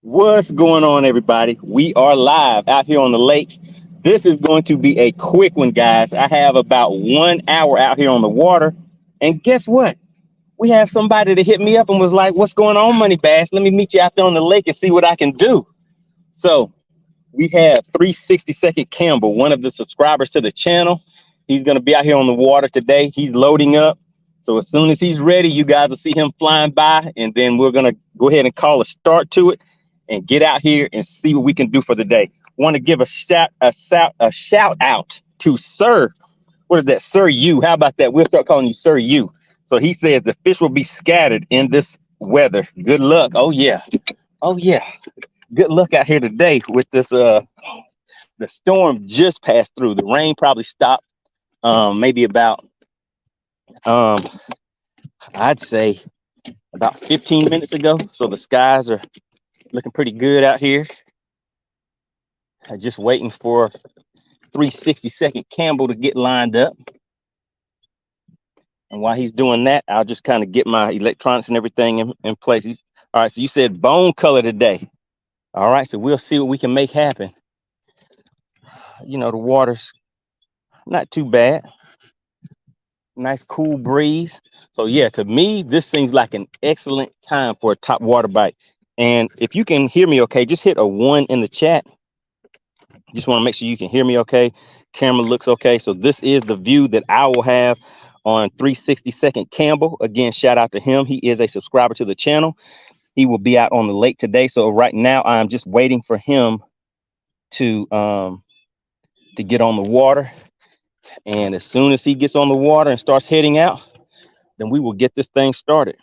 What's going on, everybody? We are live out here on the lake. This is going to be a quick one, guys. I have about 1 hour out here on the water. And guess what? We have somebody that hit me up and was like, what's going on, MoneyBass? Let me meet you out there on the lake and see what I can do. So we have 360-second Campbell, one of the subscribers to the channel. He's going to be out here on the water today. He's loading up. So as soon as he's ready, you guys will see him flying by, and then we're going to go ahead and call a start to it and get out here and see what we can do for the day. Want to give a shout out to Sir. What is that? Sir You. How about that? We'll start calling you Sir You. So he says the fish will be scattered in this weather. Good luck. Oh yeah. Oh yeah. Good luck out here today with this the storm just passed through. The rain probably stopped maybe about I'd say about 15 minutes ago. So the skies are looking pretty good out here. Just waiting for 360-second Campbell to get lined up. And while he's doing that, I'll just kind of get my electronics and everything in place. All right, so you said bone color today. All right, so we'll see what we can make happen. You know, the water's not too bad. Nice cool breeze. So yeah, to me, this seems like an excellent time for a top water bite. And if you can hear me okay, just hit a 1 in the chat. Just want to make sure you can hear me okay. Camera looks okay. So this is the view that I will have on 360-second Campbell. Again, shout out to him. He is a subscriber to the channel. He will be out on the lake today. So right now I'm just waiting for him to get on the water. And as soon as he gets on the water and starts heading out, then we will get this thing started.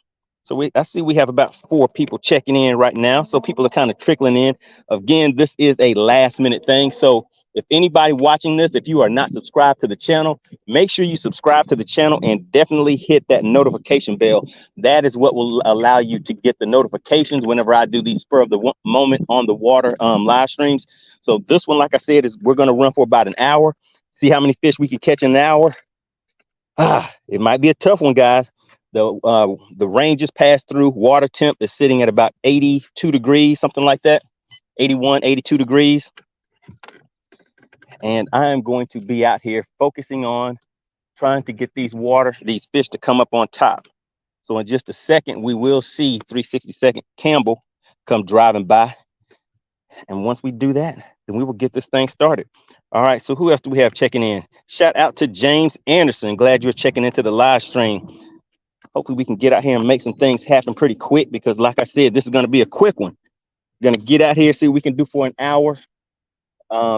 So I see we have about 4 people checking in right now. So people are kind of trickling in. Again, this is a last minute thing. So if anybody watching this, if you are not subscribed to the channel, make sure you subscribe to the channel and definitely hit that notification bell. That is what will allow you to get the notifications whenever I do these spur of the moment on the water live streams. So this one, like I said, is we're going to run for about an hour. See how many fish we can catch in an hour. It might be a tough one, guys. The rain just passed through. Water temp is sitting at about 82 degrees, something like that. 81, 82 degrees. And I am going to be out here focusing on trying to get these fish to come up on top. So in just a second, we will see 360-second Campbell come driving by. And once we do that, then we will get this thing started. All right, so who else do we have checking in? Shout out to James Anderson. Glad you're checking into the live stream. Hopefully we can get out here and make some things happen pretty quick, because like I said, this is going to be a quick one. We're going to get out here, see what we can do for an hour,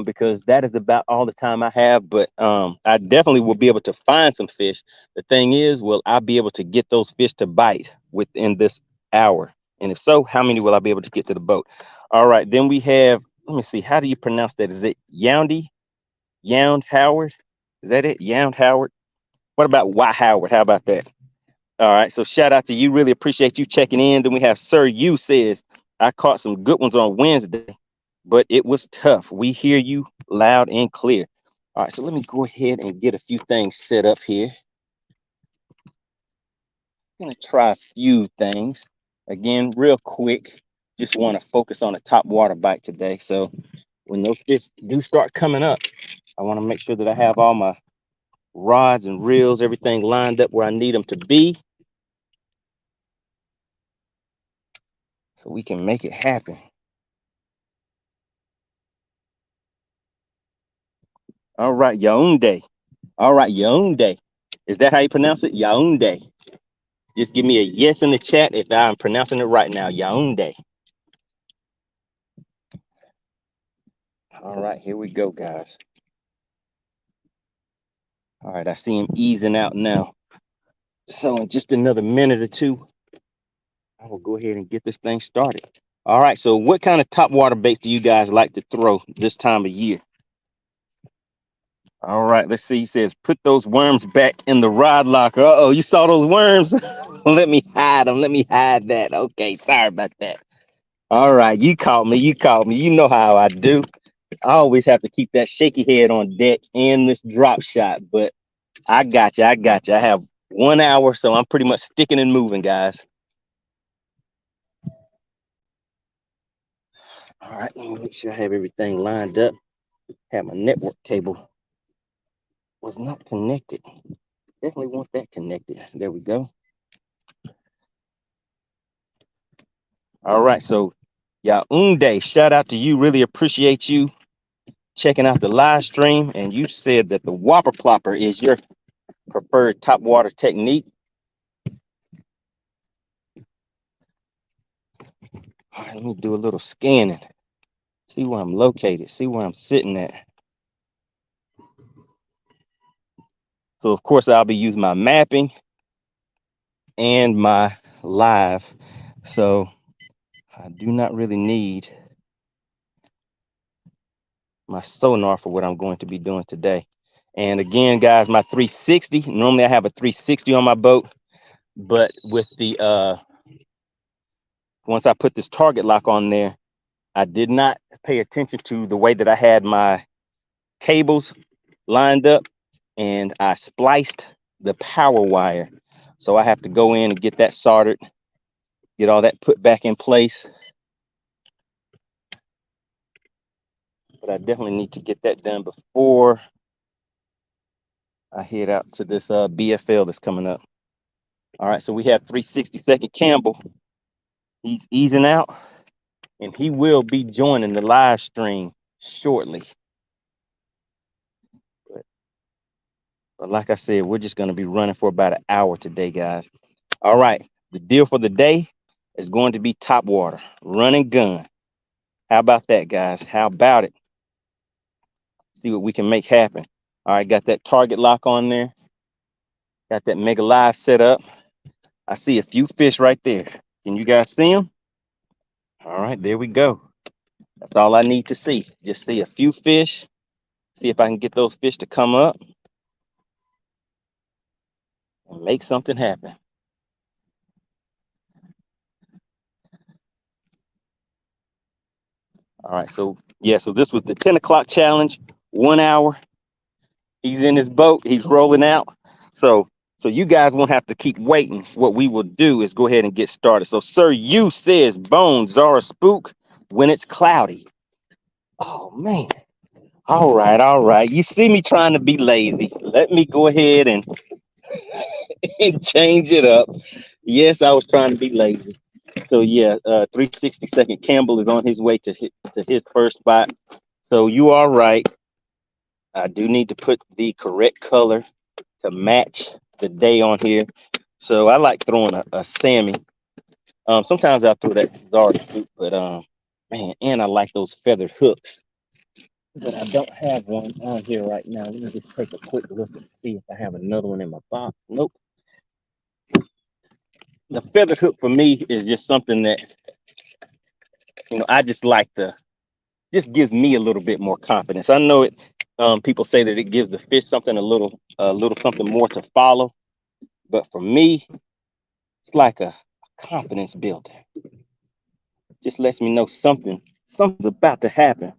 because that is about all the time I have. But I definitely will be able to find some fish. The thing is, will I be able to get those fish to bite within this hour? And if so, how many will I be able to get to the boat? All right, then we have, let me see, how do you pronounce that? Is it Yound Howard? Is that it? Yound Howard? What about Y Howard? How about that? All right, so shout out to you. Really appreciate you checking in. Then we have Sir You says, I caught some good ones on Wednesday, but it was tough. We hear you loud and clear. All right, so let me go ahead and get a few things set up here. I'm going to try a few things. Again, real quick, just want to focus on a top water bite today. So when those fish do start coming up, I want to make sure that I have all my rods and reels, everything lined up where I need them to be, so we can make it happen. All right, Yaounde. All right, Yaounde. Is that how you pronounce it? Yaounde. Just give me a yes in the chat if I'm pronouncing it right now. Yaounde. All right, here we go, guys. All right, I see him easing out now. So in just another minute or two, I will go ahead and get this thing started. All right, so what kind of top water baits do you guys like to throw this time of year? All right, let's see. He says, put those worms back in the rod locker. Uh-oh, you saw those worms? Let me hide them. Let me hide that. Okay, sorry about that. All right, you caught me. You caught me. You know how I do. I always have to keep that shaky head on deck and this drop shot, but I got you. I got you. I have 1 hour, so I'm pretty much sticking and moving, guys. All right, let me make sure I have everything lined up. Have my network cable was not connected. Definitely want that connected. There we go. All right, so Yaounde, shout out to you. Really appreciate you checking out the live stream. And you said that the Whopper Plopper is your preferred top water technique. All right, let me do a little scanning. See where I'm located. See where I'm sitting at. So, of course, I'll be using my mapping and my live. So I do not really need my sonar for what I'm going to be doing today. And again, guys, my 360, normally I have a 360 on my boat, but with the once I put this target lock on there, I did not pay attention to the way that I had my cables lined up, and I spliced the power wire. So I have to go in and get that soldered, get all that put back in place. But I definitely need to get that done before I head out to this BFL that's coming up. All right, so we have 360-second Campbell. He's easing out, and he will be joining the live stream shortly. But like I said, we're just going to be running for about an hour today, guys. All right, the deal for the day is going to be top water, run and gun. How about that, guys? How about it? See what we can make happen. All right, got that target lock on there. Got that Mega Live set up. I see a few fish right there. Can you guys see them? All right, there we go. That's all I need to see. Just see a few fish. See if I can get those fish to come up and make something happen. All right, so yeah, so this was the 10 o'clock challenge, 1 hour. He's in his boat, he's rolling out. So you guys won't have to keep waiting. What we will do is go ahead and get started. So Sir You says, Bones are a spook when it's cloudy. Oh man. All right. You see me trying to be lazy. Let me go ahead and change it up. Yes, I was trying to be lazy. So yeah, 360-second Campbell is on his way to his first spot. So you are right. I do need to put the correct color to match the day on here. So I like throwing a Sammy. Sometimes I throw that Zara Fluke, but man, and I like those feathered hooks. But I don't have one on here right now. Let me just take a quick look and see if I have another one in my box. Nope. The feathered hook for me is just something that, I just like just gives me a little bit more confidence. I know it. People say that it gives the fish something a little something more to follow, but for me, it's like a confidence builder. Just lets me know something's about to happen.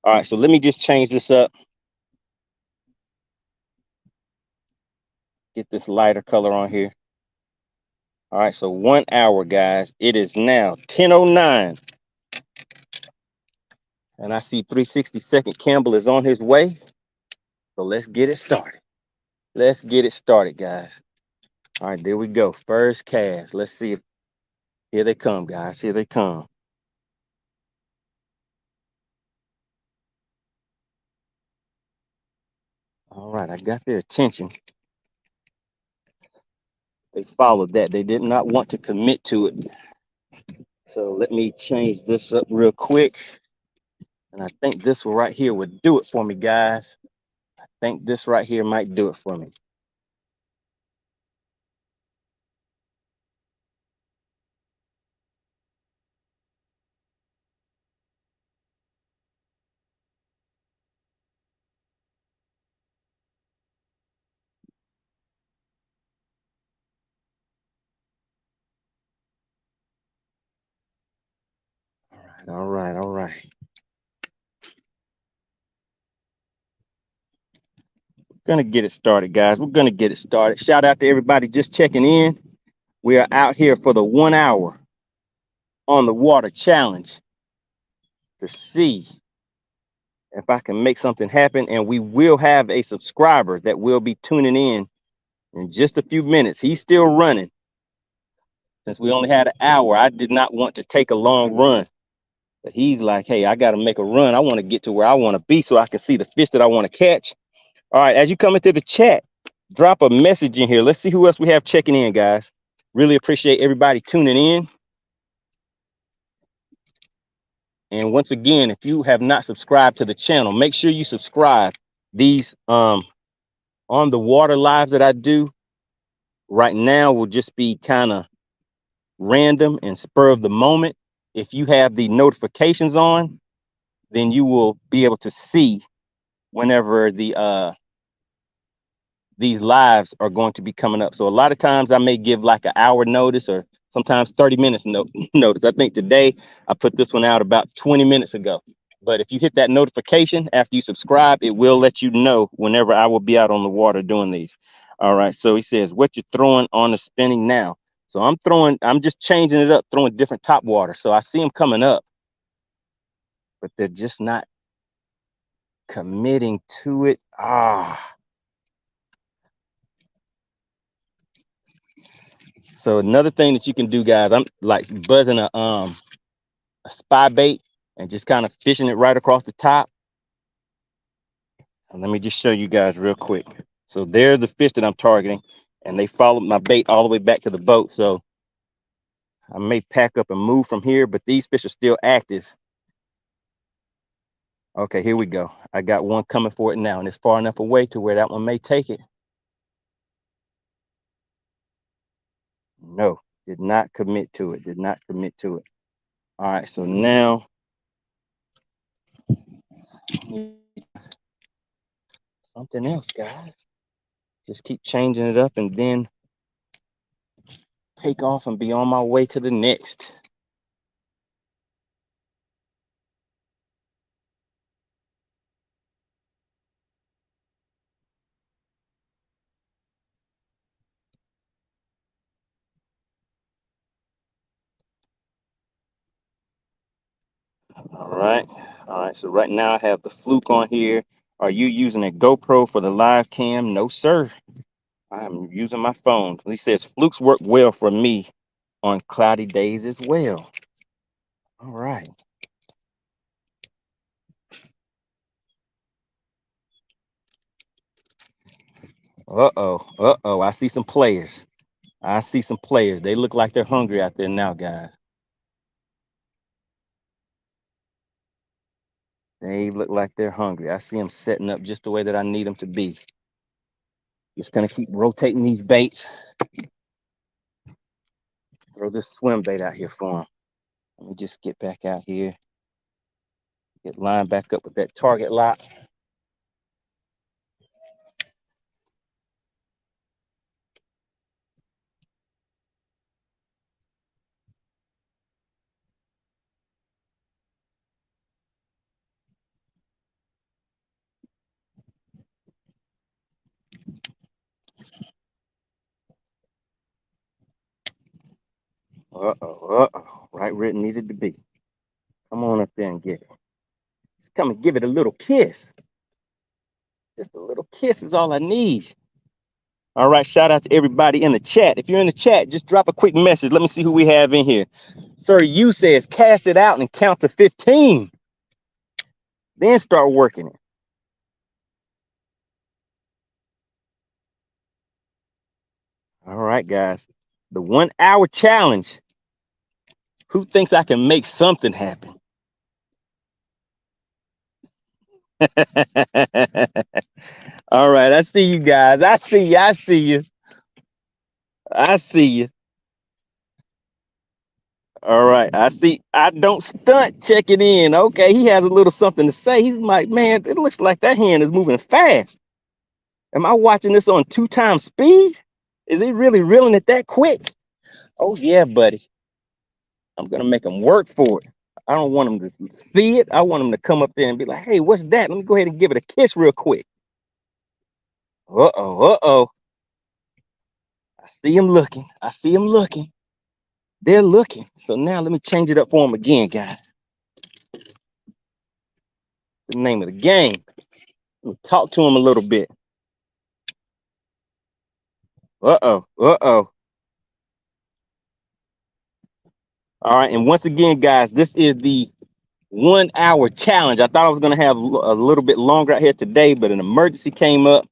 All right, so let me just change this up. Get this lighter color on here. All right, so 1 hour, guys. It is now 10:09. And I see 360-second Campbell is on his way. So let's get it started. Let's get it started, guys. All right, there we go. First cast. Let's see if here they come, guys. Here they come. All right, I got their attention. They followed that. They did not want to commit to it. So let me change this up real quick. And I think this one right here would do it for me, guys. I think this right here might do it for me. All right. Gonna get it started, guys. We're gonna get it started. Shout out to everybody just checking in. We are out here for the 1 hour on the water challenge. to see if I can make something happen. And we will have a subscriber that will be tuning in just a few minutes. He's still running. Since we only had an hour, I did not want to take a long run. But he's like, hey, I got to make a run. I want to get to where I want to be so I can see the fish that I want to catch. All right, as you come into the chat, drop a message in here. Let's see who else we have checking in, guys. Really appreciate everybody tuning in. And once again, if you have not subscribed to the channel, make sure you subscribe. These on the water lives that I do right now will just be kind of random and spur of the moment. If you have the notifications on, then you will be able to see whenever these lives are going to be coming up. So a lot of times I may give like an hour notice or sometimes 30 minutes notice. I think today I put this one out about 20 minutes ago. But if you hit that notification after you subscribe, it will let you know whenever I will be out on the water doing these. All right. So he says, what you're throwing on the spinning now. So I'm just changing it up, throwing different top water. So I see them coming up, but they're just not committing to it. So another thing that you can do, guys, I'm like buzzing a spy bait and just kind of fishing it right across the top. And let me just show you guys real quick. So there's the fish that I'm targeting, and they followed my bait all the way back to the boat. So I may pack up and move from here, but these fish are still active. Okay, here we go. I got one coming for it now, and it's far enough away to where that one may take it. No, did not commit to it. Did not commit to it. All right, so now something else, guys. Just keep changing it up and then take off and be on my way to the next. All right. All right. So right now I have the Fluke on here. Are you using a GoPro for the live cam? No, sir. I'm using my phone. He says Flukes work well for me on cloudy days as well. All right. Uh-oh. Uh-oh. I see some players. I see some players. They look like they're hungry out there now, guys. They look like they're hungry. I see them setting up just the way that I need them to be. Just gonna keep rotating these baits. Throw this swim bait out here for them. Let me just get back out here. Get lined back up with that target lock. Uh-oh, uh-oh. Right where it needed to be. Come on up there and get it. Just come and give it a little kiss. Just a little kiss is all I need. All right, shout out to everybody in the chat. If you're in the chat, just drop a quick message. Let me see who we have in here. Sir, you says cast it out and count to 15. Then start working it. All right, guys. The 1 hour challenge. Who thinks I can make something happen? All right, I see you guys. I see you. I see you. I see you. All right, I see. I don't stunt checking in. Okay, he has a little something to say. He's like, man, it looks like that hand is moving fast. Am I watching this on 2x speed? Is he really reeling it that quick? Oh yeah, buddy. I'm gonna make him work for it. I don't want him to see it. I want him to come up there and be like, hey, what's that? Let me go ahead and give it a kiss real quick. Uh-oh, uh-oh. I see him looking. I see him looking. They're looking. So now let me change it up for him again, guys. The name of the game. Talk to him a little bit. Uh-oh. All right, and once again, guys, this is the 1 hour challenge. I thought I was going to have a little bit longer out here today, but an emergency came up.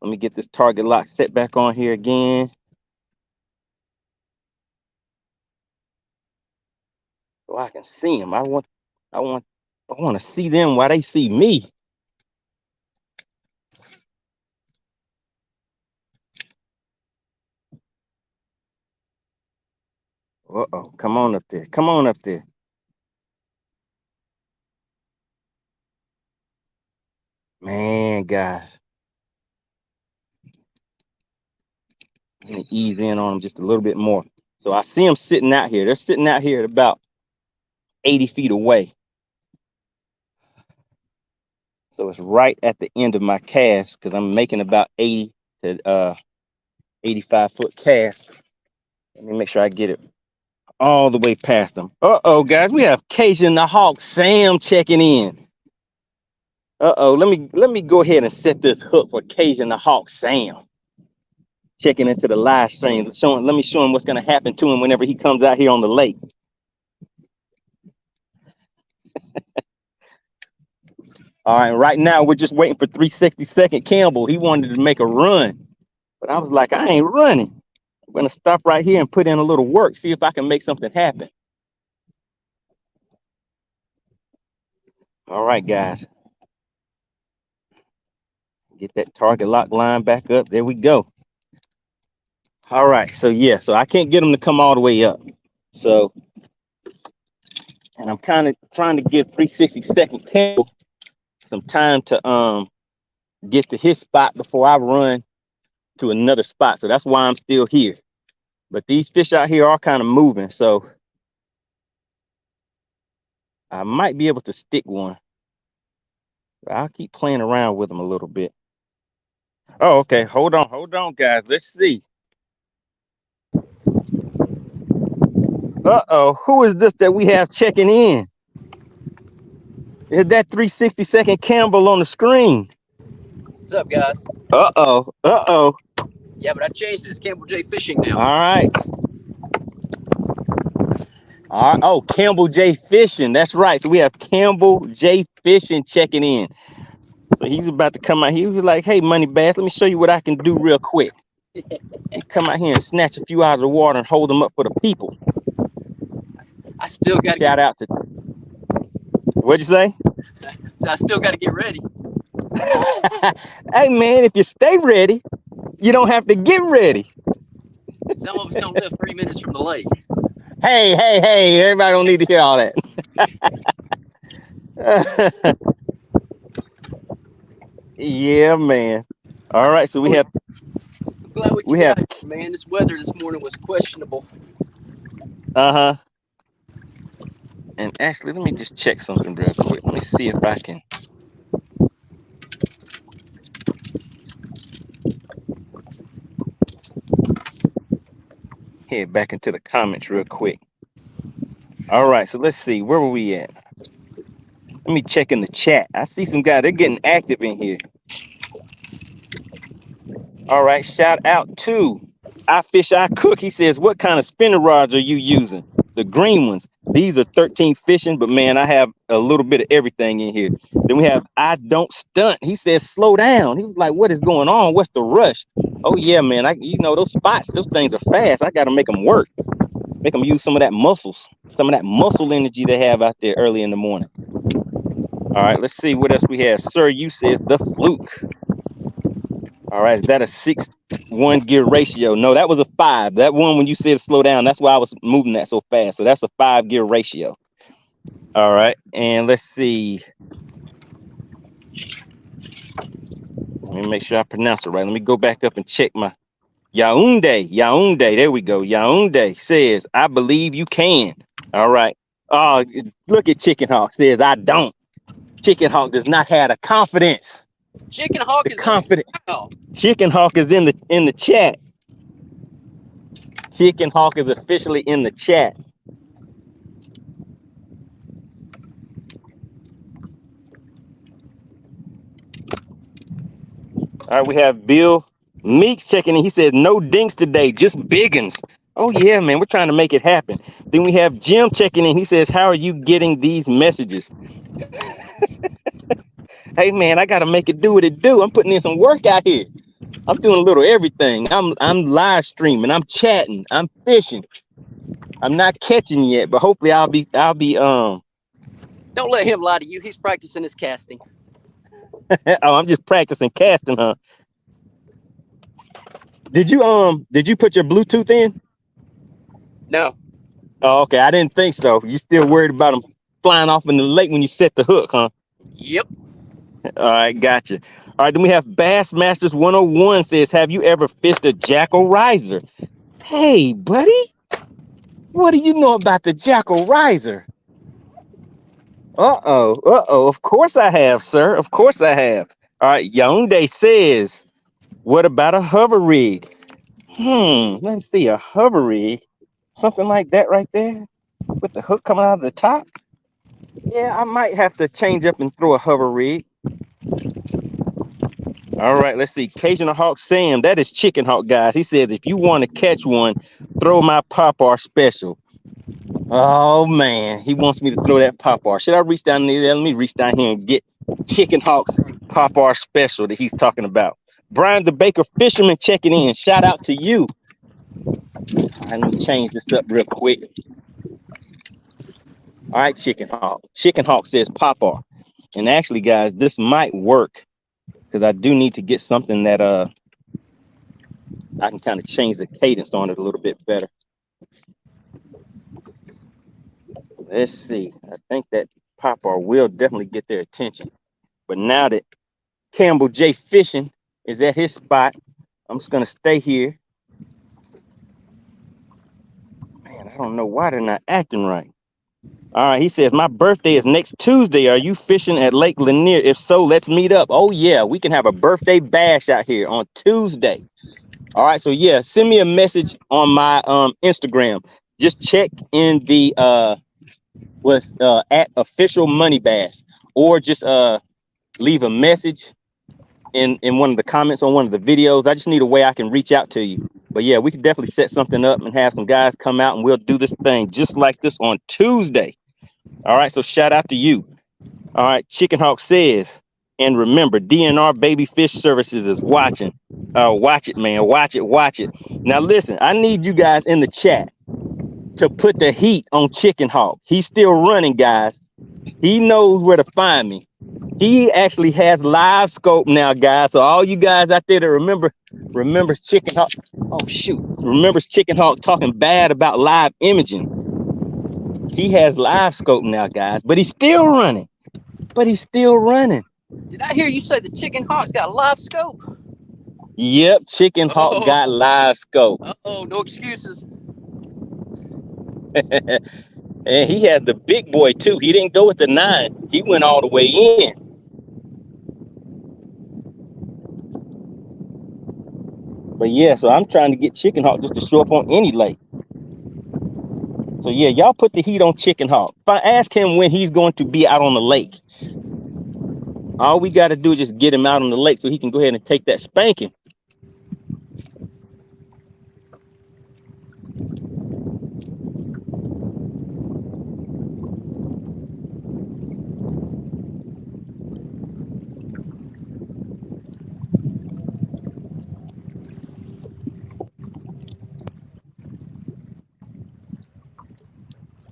Let me get this target lock set back on here again. So I can see them. I want to see them while they see me. Uh-oh, come on up there. Come on up there. Man, guys. I'm going to ease in on them just a little bit more. So I see them sitting out here. They're sitting out here at about 80 feet away. So it's right at the end of my cast because I'm making about 80 to 85 foot cast. Let me make sure I get it all the way past them. Uh-oh, guys, we have Cajun the Hawk Sam checking in. Uh-oh, let me go ahead and set this hook for Cajun the Hawk Sam. Checking into the live stream. Let me show him what's going to happen to him whenever he comes out here on the lake. All right, right now we're just waiting for 362nd Campbell. He wanted to make a run, but I was like, I ain't running. I'm going to stop right here and put in a little work, see if I can make something happen. All right, guys. Get that target lock line back up. There we go. All right, so yeah, so I can't get them to come all the way up. So, and I'm kind of trying to give 362nd Campbell some time to get to his spot before I run to another spot. So that's why I'm still here. But these fish out here are kind of moving, so I might be able to stick one. But I'll keep playing around with them a little bit. Oh, okay. Hold on, guys. Let's see. Uh-oh, who is this that we have checking in? Is that 362nd Campbell on the screen? What's up, guys? Uh-oh. Yeah, but I changed it. It's Campbell J Fishing now. All right. Oh, Campbell J Fishing. That's right. So we have Campbell J Fishing checking in. So he's about to come out here. He was like, hey, MoneyBass, let me show you what I can do real quick. He come out here and snatch a few out of the water and hold them up for the people. I still got to shout out to. What'd you say? So I still got to get ready. Hey, man, if you stay ready, you don't have to get ready. Some of us don't live 3 minutes from the lake. Hey, everybody don't need to hear all that. Yeah, man. All right, so we have. I'm glad we have. Man, this weather this morning was questionable. Uh-huh. And actually, let me just check something real quick. Let me see if I can. Head back into the comments real quick. All right, so let's see. Where were we at? Let me check in the chat. I see some guys. They're getting active in here. All right, shout out to I Fish, I Cook. He says, what kind of spinner rods are you using? The green ones. These are 13 fishing, but man, I have a little bit of everything in here. Then we have I Don't Stunt. He says, slow down. He was like, what is going on? What's the rush? Oh yeah, man. Those spots, those things are fast. I got to make them work. Make them use some of that muscle energy they have out there early in the morning. All right, let's see what else we have. Sir, you said the Fluke. All right, is that a 6-1 gear ratio? No, that was a 5. That one, when you said slow down, that's why I was moving that so fast. So that's a 5 gear ratio. All right, and let's see. Let me make sure I pronounce it right. Let me go back up and check my Yaounde. There we go. Yaounde says, I believe you can. All right. Oh, look at Chicken Hawk says, I don't. Chicken Hawk does not have the confidence. Chicken Hawk is confident. Chicken Hawk is in the chat. Chicken Hawk is officially in the chat. All right, we have Bill Meeks checking in. He says, no dinks today, just biggins. Oh, yeah, man, we're trying to make it happen. Then we have Jim checking in. He says, how are you getting these messages? Hey, man, I got to make it do what it do. I'm putting in some work out here. I'm doing a little everything. I'm live streaming. I'm chatting. I'm fishing. I'm not catching yet, but hopefully I'll be Don't let him lie to you. He's practicing his casting. Oh, I'm just practicing casting, huh? Did you put your Bluetooth in? No. Oh, okay. I didn't think so. You still worried about them flying off in the lake when you set the hook, huh? Yep. All right, gotcha. All right, then we have Bassmasters 101 says, have you ever fished a jackal riser? Hey, buddy, what do you know about the jackal riser? Uh-oh. Of course I have, sir. Of course I have. All right, Yaounde says, what about a hover rig? Let me see, a hover rig. Something like that right there with the hook coming out of the top. Yeah, I might have to change up and throw a hover rig. All right, let's see. Cajun Hawk Sam, that is Chicken Hawk, guys. He says, if you want to catch one, throw my Pop-R special. Oh, man, he wants me to throw that Pop-R. Should I reach down there? Let me reach down here and get Chicken Hawk's Pop-R special that he's talking about. Brian the Baker Fisherman checking in. Shout out to you. Let me change this up real quick. All right, Chicken Hawk. Chicken Hawk says Pop-R. And actually, guys, this might work because I do need to get something that I can kind of change the cadence on it a little bit better. Let's see. I think that Pop-R will definitely get their attention. But now that Campbell J Fishing is at his spot, I'm just going to stay here. Man, I don't know why they're not acting right. All right, he says, my birthday is next Tuesday. Are you fishing at Lake Lanier? If so, let's meet up. Oh, yeah, we can have a birthday bash out here on Tuesday. All right, so, yeah, send me a message on my Instagram. Just check in the at official MoneyBass, or just leave a message in one of the comments on one of the videos. I just need a way I can reach out to you. But, yeah, we can definitely set something up and have some guys come out, and we'll do this thing just like this on Tuesday. All right, so shout out to you. All right, Chicken Hawk says, and remember, DNR Baby Fish Services is watching. Watch it, man. Watch it. Now, listen, I need you guys in the chat to put the heat on Chicken Hawk. He's still running, guys. He knows where to find me. He actually has live scope now, guys. So all you guys out there that remembers Chicken Hawk. Oh, shoot. Remembers Chicken Hawk talking bad about live imaging. He has live scope now, guys, but he's still running. Did I hear you say the Chicken Hawk's got a live scope? Yep, Chicken Hawk got live scope. Uh-oh, no excuses. And he has the big boy, too. He didn't go with the 9. He went all the way in. But, yeah, so I'm trying to get Chicken Hawk just to show up on any lake. So, yeah, y'all put the heat on Chicken Hawk. If I ask him when he's going to be out on the lake, all we got to do is just get him out on the lake so he can go ahead and take that spanking.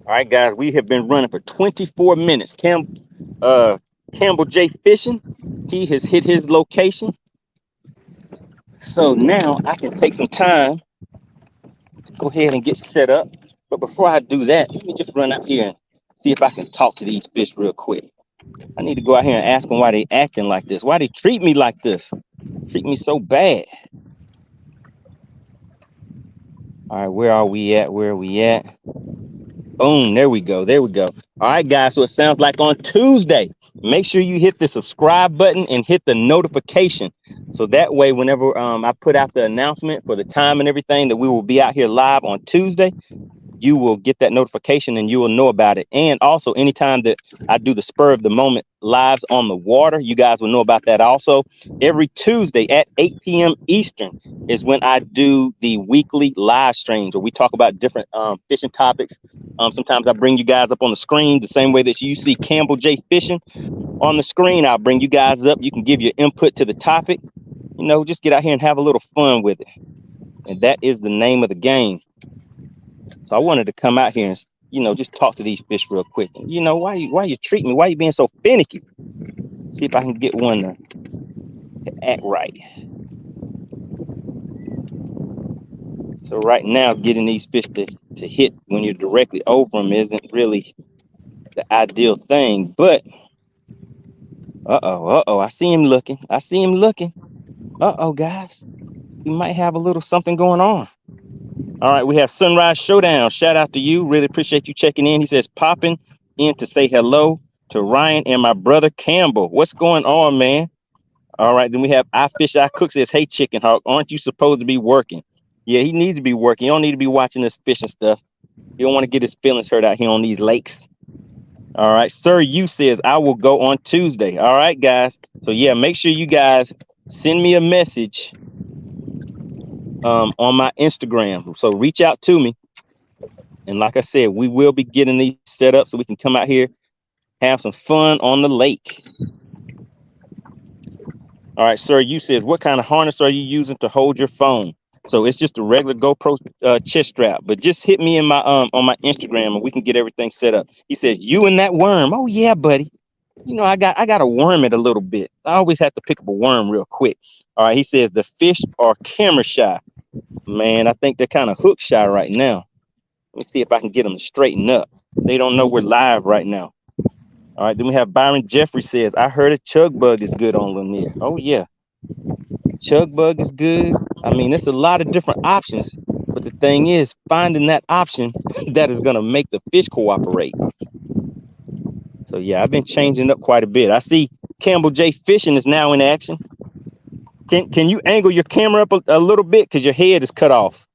All right, guys, we have been running for 24 minutes. Campbell J Fishing, he has hit his location. So now I can take some time to go ahead and get set up. But before I do that, let me just run out here and see if I can talk to these fish real quick. I need to go out here and ask them why they acting like this, why they treat me like this, treat me so bad. All right, where are we at? Boom, there we go. All right, guys, so it sounds like on Tuesday, make sure you hit the subscribe button and hit the notification. So that way, whenever I put out the announcement for the time and everything that we will be out here live on Tuesday, you will get that notification and you will know about it. And also, anytime that I do the spur of the moment lives on the water, you guys will know about that also. Every Tuesday at 8 p.m. Eastern is when I do the weekly live streams where we talk about different fishing topics. Sometimes I bring you guys up on the screen the same way that you see Campbell J Fishing on the screen. I'll bring you guys up. You can give your input to the topic. You know, just get out here and have a little fun with it. And that is the name of the game. So I wanted to come out here and, you know, just talk to these fish real quick. And, you know, why you treat me? Why you being so finicky? See if I can get one to act right. So right now, getting these fish to hit when you're directly over them isn't really the ideal thing. But I see him looking. Guys, we might have a little something going on. All right, we have Sunrise Showdown. Shout out to you. Really appreciate you checking in. He says, popping in to say hello to Ryan and my brother Campbell. What's going on, man? All right, then we have I Fish, I Cook says, hey, Chicken Hawk, aren't you supposed to be working? Yeah, he needs to be working. You don't need to be watching this fishing stuff. You don't want to get his feelings hurt out here on these lakes. All right, Sir You says, I will go on Tuesday. All right, guys. So, yeah, make sure you guys send me a message on my Instagram. So reach out to me. And like I said, we will be getting these set up so we can come out here, have some fun on the lake. All right, Sir You says, what kind of harness are you using to hold your phone? So it's just a regular GoPro chest strap, but just hit me in my on my Instagram and we can get everything set up. He says, you and that worm. Oh yeah, buddy. You know, I got to worm it a little bit. I always have to pick up a worm real quick. All right, he says the fish are camera shy. Man, I think they're kind of hook shy right now. Let me see if I can get them to straighten up. They don't know we're live right now. All right, then we have Byron Jeffrey says, I heard a chug bug is good on Lanier. Oh yeah, chug bug is good. I mean, there's a lot of different options, but the thing is finding that option that is going to make the fish cooperate. So yeah, I've been changing up quite a bit. I see Campbell J Fishing is now in action. Can you angle your camera up a little bit because your head is cut off?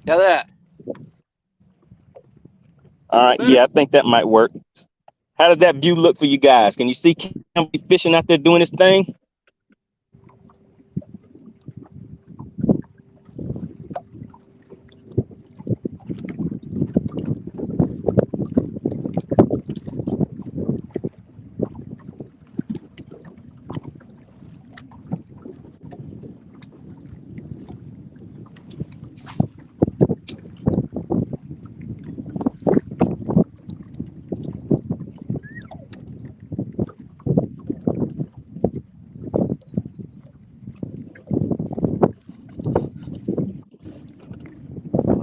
Now that. All right, yeah, I think that might work. How does that view look for you guys? Can you see Campbell Fishing out there doing his thing?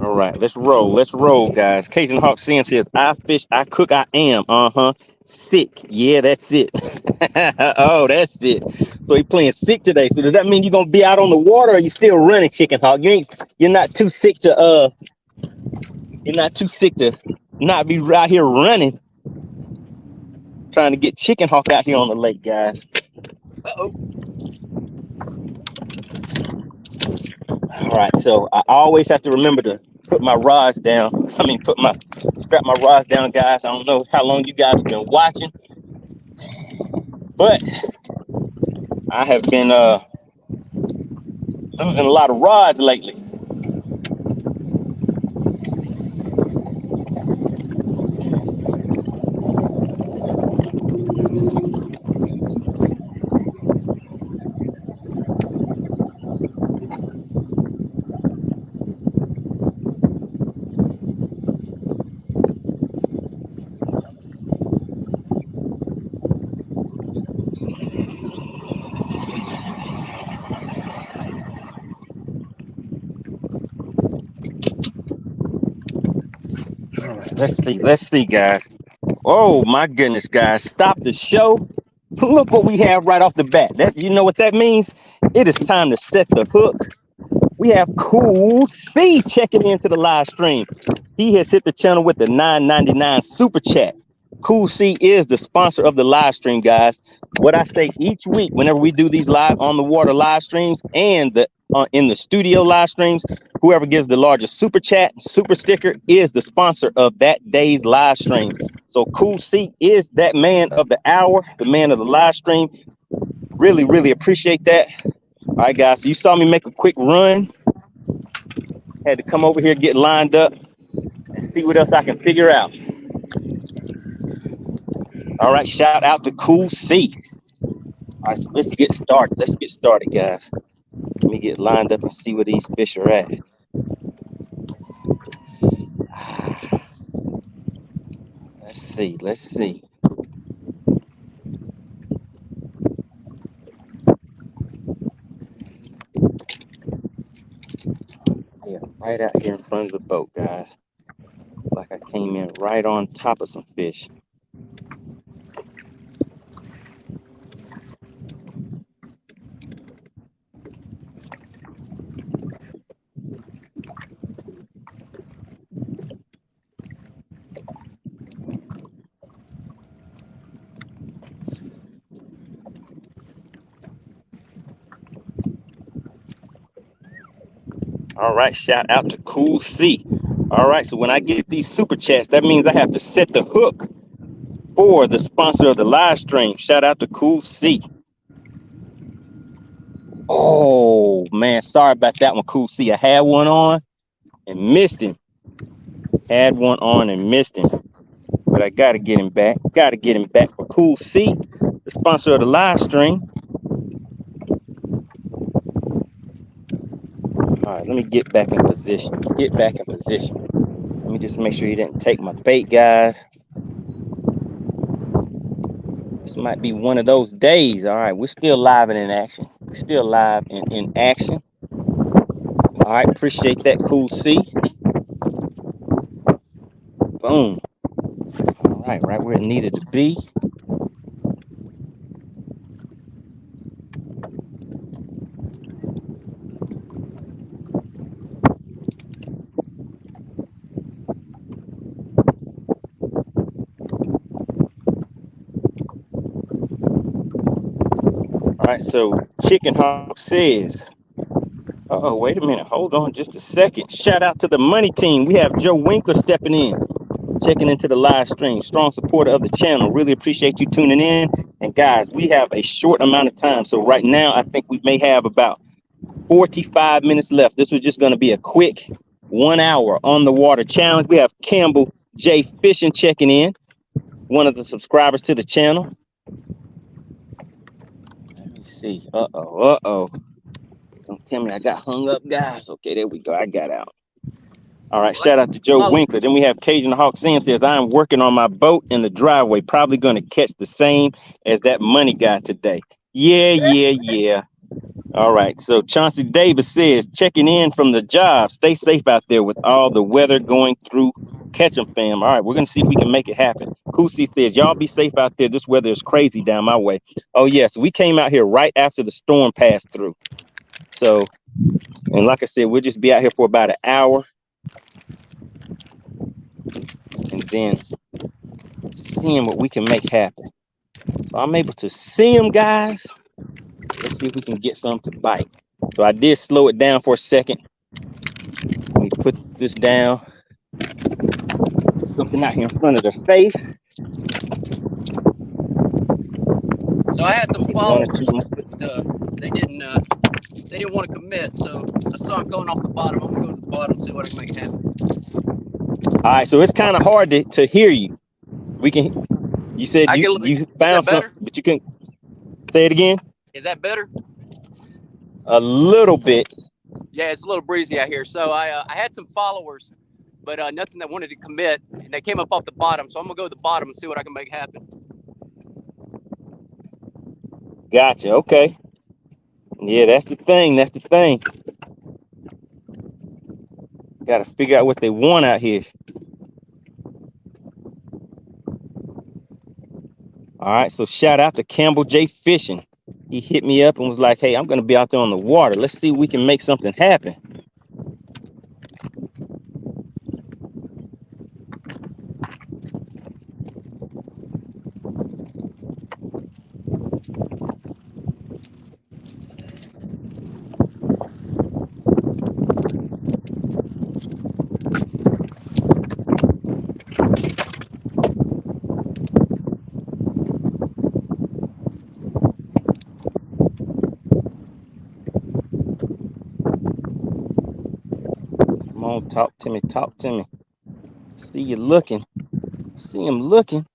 All right, let's roll, guys. Cajun Hawk Sin says, I fish, I cook, I am. Sick. Yeah, that's it. Oh, that's it. So he playing sick today. So does that mean you're gonna be out on the water, or you still running, Chicken Hawk? You're not too sick to not be out here running, trying to get Chicken Hawk out here on the lake, guys. Uh-oh. All right, so I always have to remember to put my rods down. Strap my rods down, guys. I don't know how long you guys have been watching, but I have been losing a lot of rods lately. Let's see, guys. Oh my goodness, guys. Stop the show. Look what we have right off the bat. You know what that means? It is time to set the hook. We have Cool C checking into the live stream. He has hit the channel with the $9.99 super chat. Cool Sea is the sponsor of the live stream, guys. What I say each week, whenever we do these live on the water live streams and the in the studio live streams, whoever gives the largest super chat, super sticker is the sponsor of that day's live stream. So Cool Sea is that man of the hour, the man of the live stream. Really, really appreciate that. All right, guys. So you saw me make a quick run. Had to come over here, get lined up, and see what else I can figure out. All right, shout out to Cool Sea. All right, so let's get started. Let's get started, guys. Let me get lined up and see where these fish are at. Let's see. Let's see. Yeah, right out here in front of the boat, guys. Like I came in right on top of some fish. All right, shout out to Cool Sea. All right, so when I get these super chats, that means I have to set the hook for the sponsor of the live stream. Shout out to Cool Sea. Oh man, sorry about that one, Cool Sea. I had one on and missed him. Had one on and missed him. But I gotta get him back. Gotta get him back for Cool Sea, the sponsor of the live stream. All right, let me get back in position. Get back in position. Let me just make sure he didn't take my bait, guys. This might be one of those days. All right, we're still live and in action. We're still live and in action. All right, appreciate that, Cool Sea. Boom. All right, right where it needed to be. All right, so Chicken Hawk says, oh, wait a minute. Hold on just a second. Shout out to the Money Team. We have Joe Winkler stepping in, checking into the live stream. Strong supporter of the channel. Really appreciate you tuning in. And guys, we have a short amount of time. So right now, I think we may have about 45 minutes left. This was just going to be a quick 1 hour on the water challenge. We have Campbell J. Fishing checking in, one of the subscribers to the channel. Let me see. Uh-oh. Don't tell me I got hung up, guys. Okay, there we go. I got out. All right, shout out to Joe Winkler. Then we have Cajun Hawk Sam says, I'm working on my boat in the driveway. Probably going to catch the same as that money guy today. Yeah. All right, so Chauncey Davis says, checking in from the job. Stay safe out there with all the weather going through. Catch 'em, fam. All right, we're going to see if we can make it happen. Kusi says, y'all be safe out there. This weather is crazy down my way. Oh, yes, we came out here right after the storm passed through. So, and like I said, we'll just be out here for about an hour. And then seeing what we can make happen. So I'm able to see them, guys. Let's see if we can get some to bite. So I did slow it down for a second. Let me put this down. Put something out here in front of their face. So I had some followers, but they didn't want to commit. So I saw them going off the bottom. I'm gonna go to the bottom and see what I can make happen. All right, so it's kind of hard to hear you. You said you found something, but you can say it again. Is that better? A little bit. Yeah, it's a little breezy out here. So I had some followers, but nothing that wanted to commit, and they came up off the bottom. So I'm gonna go to the bottom and see what I can make happen. Gotcha. Okay. Yeah, that's the thing. Got to figure out what they want out here. All right, so shout out to Campbell J. Fishing. He hit me up and was like, hey, I'm going to be out there on the water. Let's see if we can make something happen. Talk to me. Talk to me. See you looking. See him looking.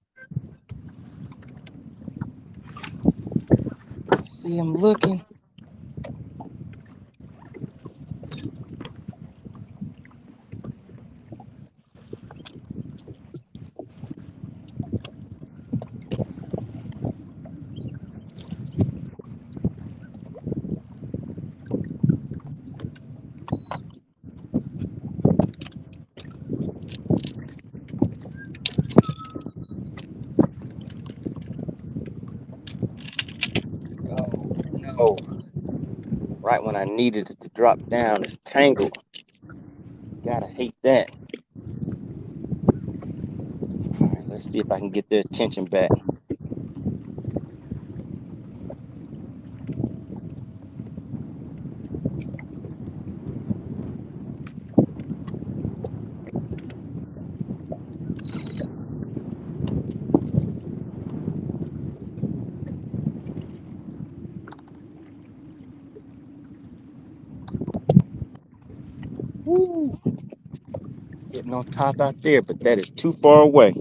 See him looking. Oh no. Right when I needed it to drop down, it's tangled. Gotta hate that. All right, let's see if I can get their attention back. Woo. Getting on top out there, but that is too far away.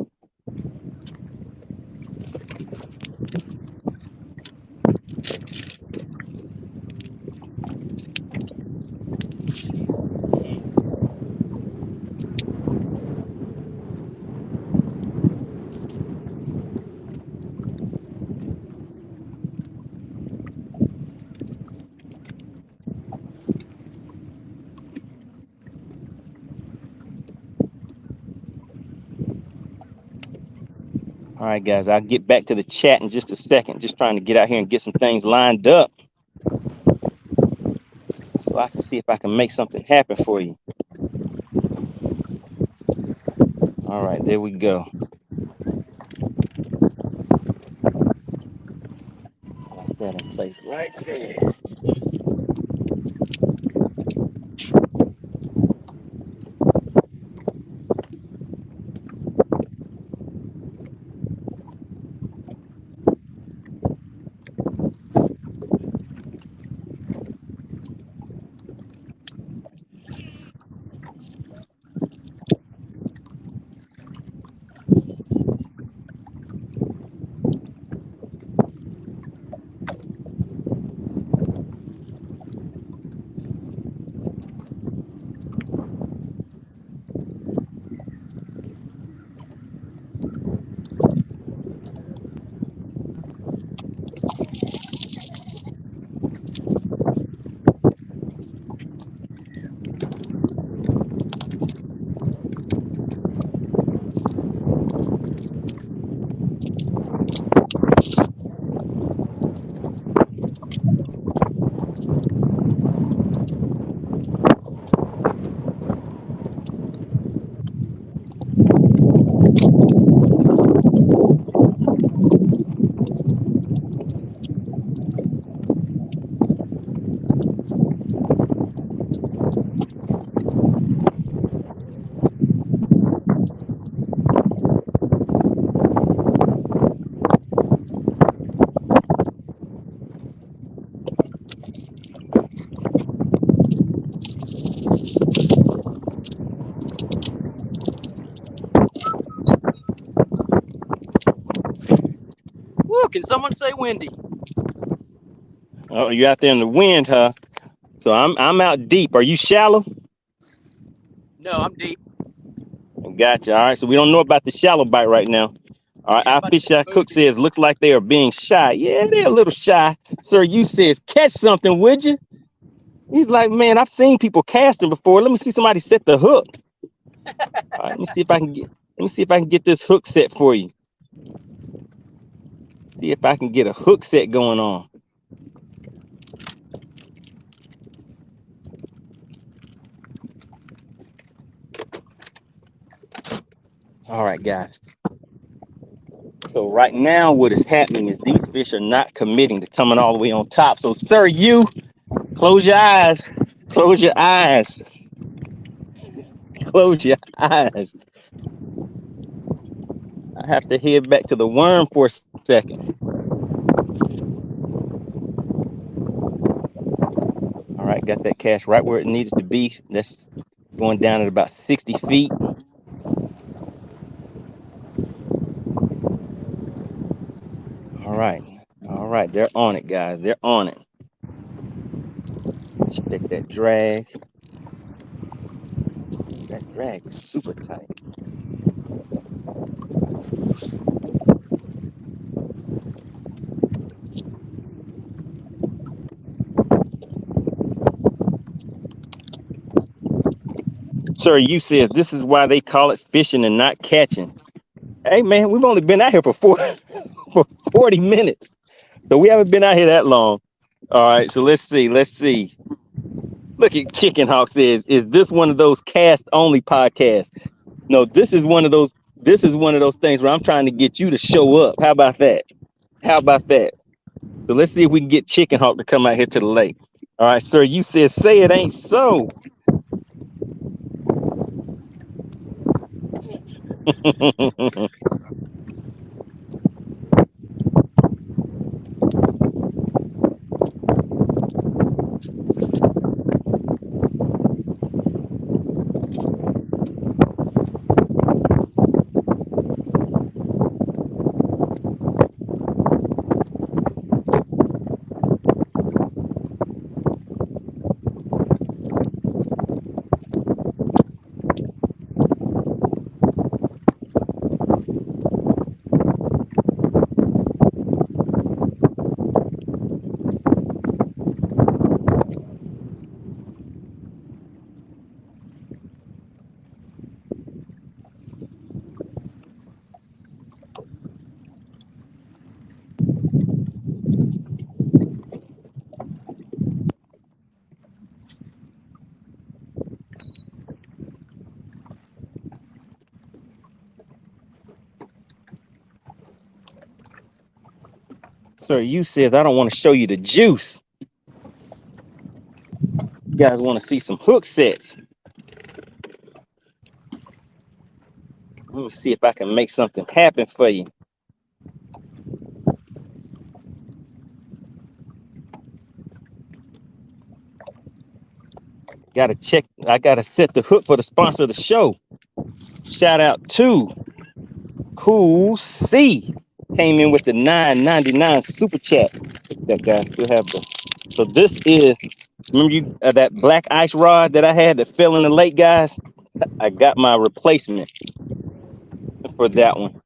All right, guys, I'll get back to the chat in just a second. Just trying to get out here and get some things lined up so I can see if I can make something happen for you. All right, there we go. Got that in place right there. Woo, can someone say windy? Oh, you out there in the wind, huh? So I'm out deep. Are you shallow? No, I'm deep. Gotcha. All right. So we don't know about the shallow bite right now. All right. Yeah, Our I'm about fish to cook says looks like they are being shy. Yeah, they're a little shy. Sir, you says catch something, would you? He's like, man, I've seen people casting before. Let me see somebody set the hook. All right, let me see if I can get this hook set for you. See if I can get a hook set going on. All right, guys. So right now, what is happening is these fish are not committing to coming all the way on top. So, sir, you close your eyes. Close your eyes. Close your eyes. I have to head back to the worm for a second. All right, got that cash right where it needed to be. Going down at about 60 feet. All right. All right. They're on it, guys. They're on it. Check that drag. That drag is super tight. Sir, you says this is why they call it fishing and not catching. Hey, man, we've only been out here for 40 minutes. So we haven't been out here that long. All right, so let's see. Let's see. Look at Chicken Hawk says, is this one of those cast only podcasts? No, this is one of those things where I'm trying to get you to show up. How about that? How about that? So let's see if we can get Chicken Hawk to come out here to the lake. All right, sir, you said say it ain't so. Sir, you says I don't want to show you the juice. You guys want to see some hook sets. Let me see if I can make something happen for you. Gotta check. I gotta set the hook for the sponsor of the show. Shout out to Cool C. Came in with the $9.99 super chat. That guy still have the. So this is, remember you that black ice rod that I had that fell in the lake, guys? I got my replacement for that one.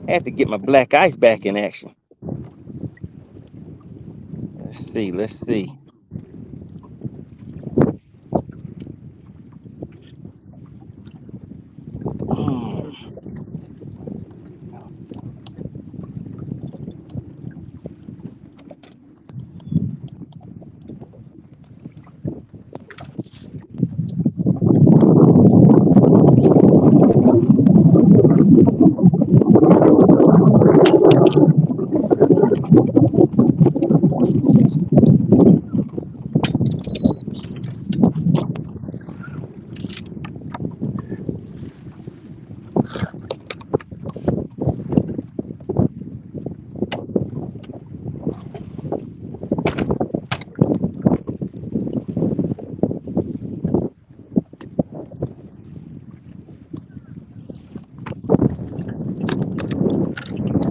I had to get my black ice back in action. Let's see. Let's see.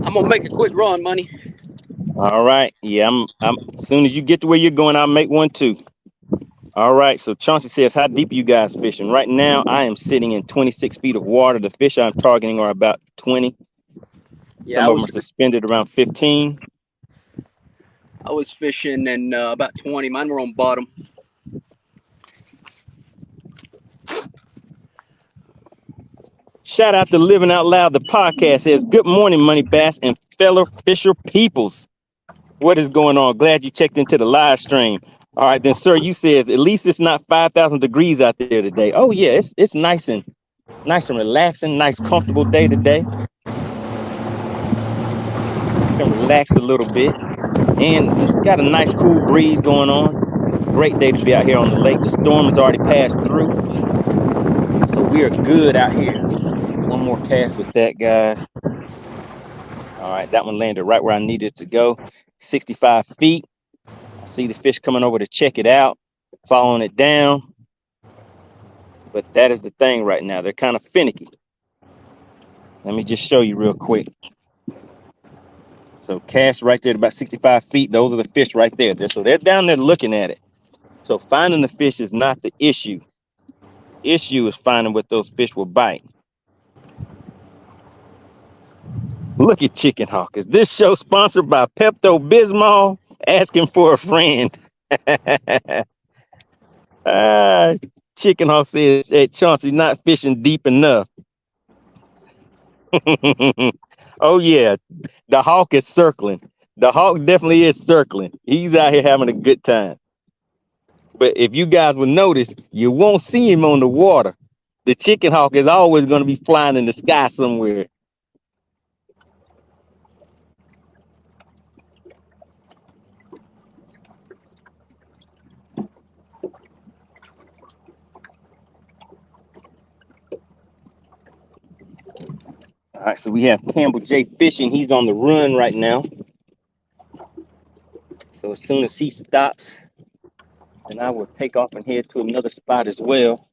I'm gonna make a quick run, Money. All right. Yeah, I'm as soon as you get to where you're going, I'll make one too. All right. So Chauncey says, how deep are you guys fishing? Right now, I am sitting in 26 feet of water. The fish I'm targeting are about 20. Yeah, Some of them are suspended around 15. I was fishing in about 20. Mine were on bottom. Shout out to Living Out Loud, the podcast says, good morning, MoneyBass and fellow Fisher peoples. What is going on? Glad you checked into the live stream. All right, then, sir, you says at least it's not 5,000 degrees out there today. Oh yeah, it's nice and relaxing, nice comfortable day today. Can relax a little bit, and got a nice cool breeze going on. Great day to be out here on the lake. The storm has already passed through, so we are good out here. One more cast with that, guys. All right, that one landed right where I needed it to go. 65 feet. I see the fish coming over to check it out. following it down. But that is the thing right now. They're kind of finicky. Let me just show you real quick. So cast right there at about 65 feet. Those are the fish right there. So they're down there looking at it. So finding the fish is not the issue. Issue is finding what those fish will bite. Look at Chicken Hawk. Is this show sponsored by Pepto-Bismol? Asking for a friend. Chicken Hawk says, hey, Chauncey, not fishing deep enough. Oh, yeah. The hawk is circling. The hawk definitely is circling. He's out here having a good time. But if you guys will notice, you won't see him on the water. The chicken hawk is always going to be flying in the sky somewhere. All right, so we have Campbell J fishing. He's on the run right now. So as soon as he stops, then I will take off and head to another spot as well.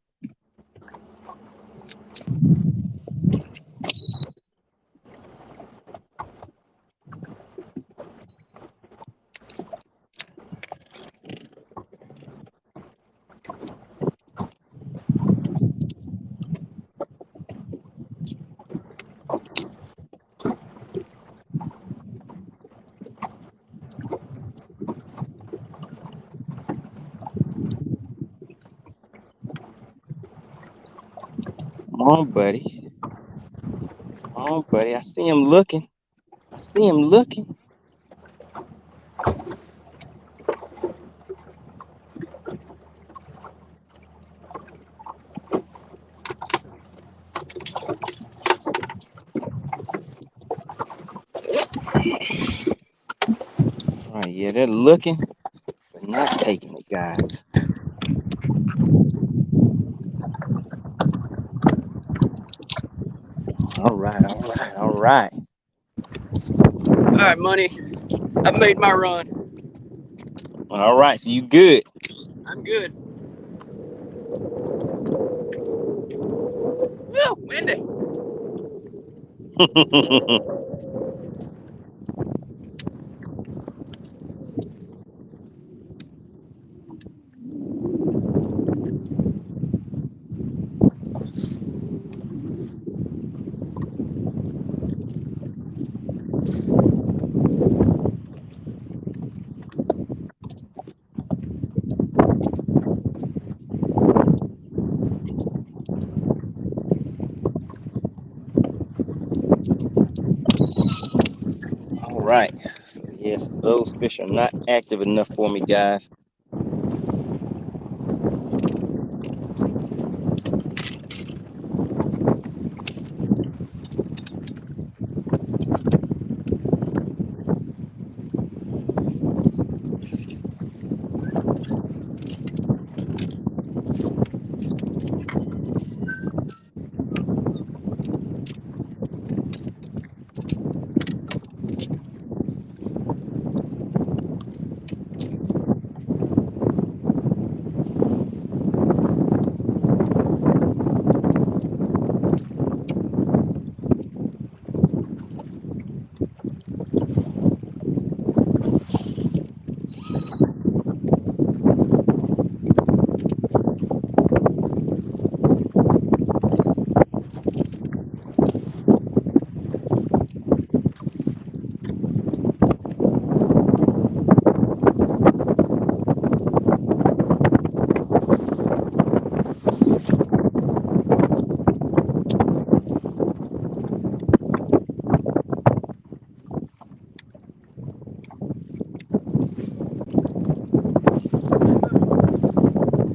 Come on, buddy. Come on, buddy. I see him looking. I see him looking. All right, yeah, they're looking, but not taking it, guys. All right, all right, all right. All right, Money. I've made my run. All right, so you good. I'm good. Woo, windy. All right. So yes, those fish are not active enough for me, guys.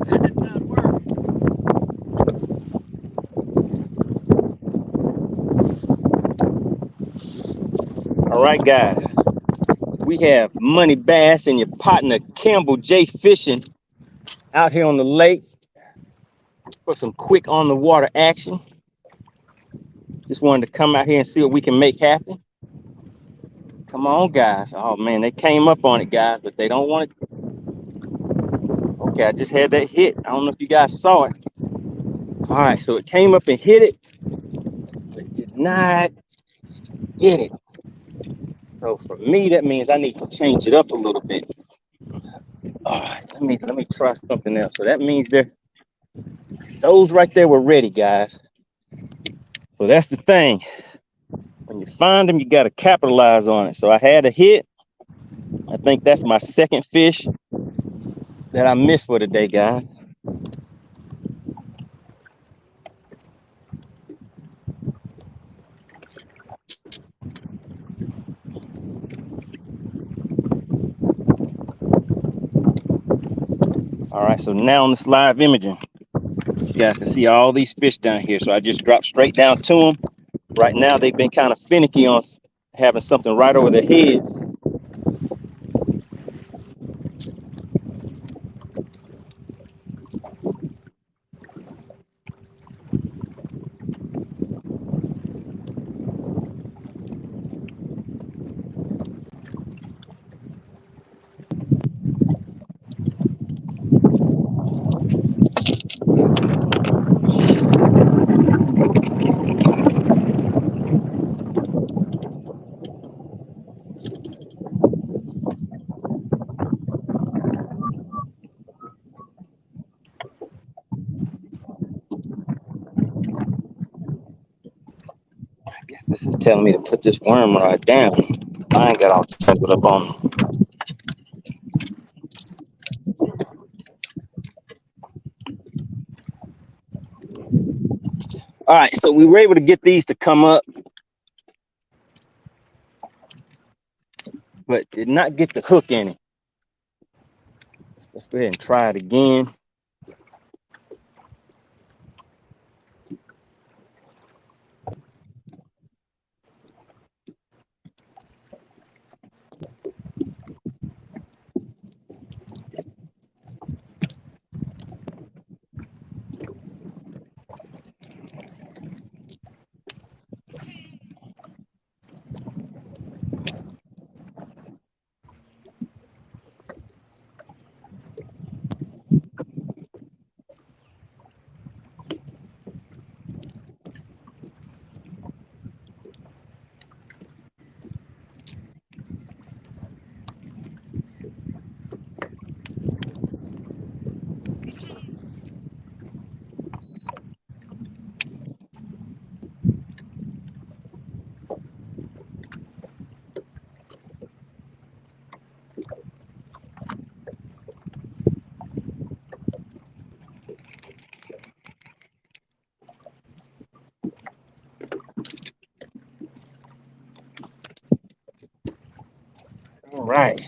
That did not work. All right, guys. We have MoneyBass and your partner Campbell J fishing out here on the lake for some quick on the water action. Just wanted to come out here and see what we can make happen. Come on, guys. Oh man, they came up on it, guys, but they don't want it. Okay, I just had that hit. I don't know if you guys saw it. All right, so it came up and hit it, but did not get it. So for me, that means I need to change it up a little bit. All right, let me try something else. So that means those right there were ready, guys. So that's the thing. When you find them, you got to capitalize on it. So I had a hit. I think that's my second fish that I missed for today, guys. All right, so now on this live imaging, you guys can see all these fish down here. So I just dropped straight down to them. Right now, they've been kind of finicky on having something right over their heads. I guess this is telling me to put this worm right down. I ain't got all tangled up on them. All right, so we were able to get these to come up, but did not get the hook in it. Let's go ahead and try it again. All right.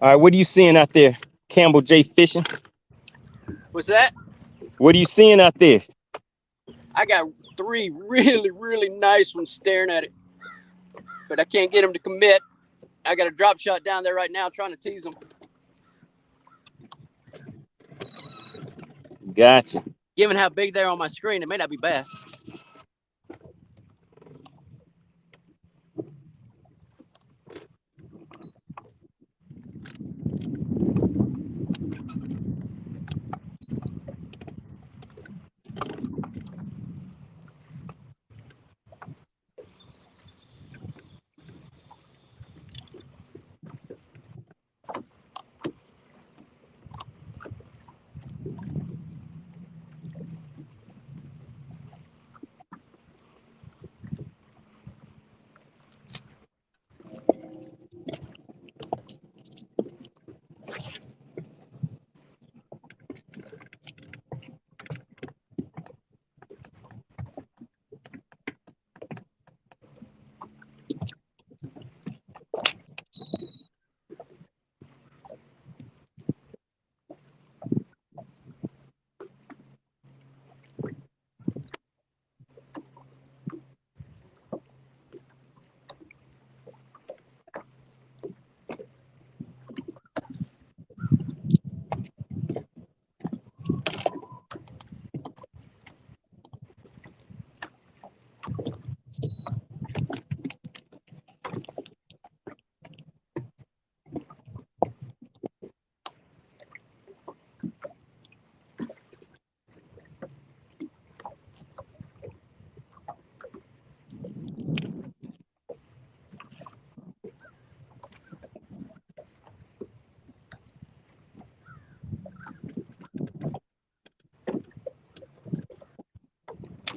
All right, what are you seeing out there, Campbell J Fishing? What's that? What are you seeing out there? I got 3 really, really nice ones staring at it, but I can't get them to commit. I got a drop shot down there right now trying to tease them. Gotcha. Given how big they're on my screen, it may not be bad.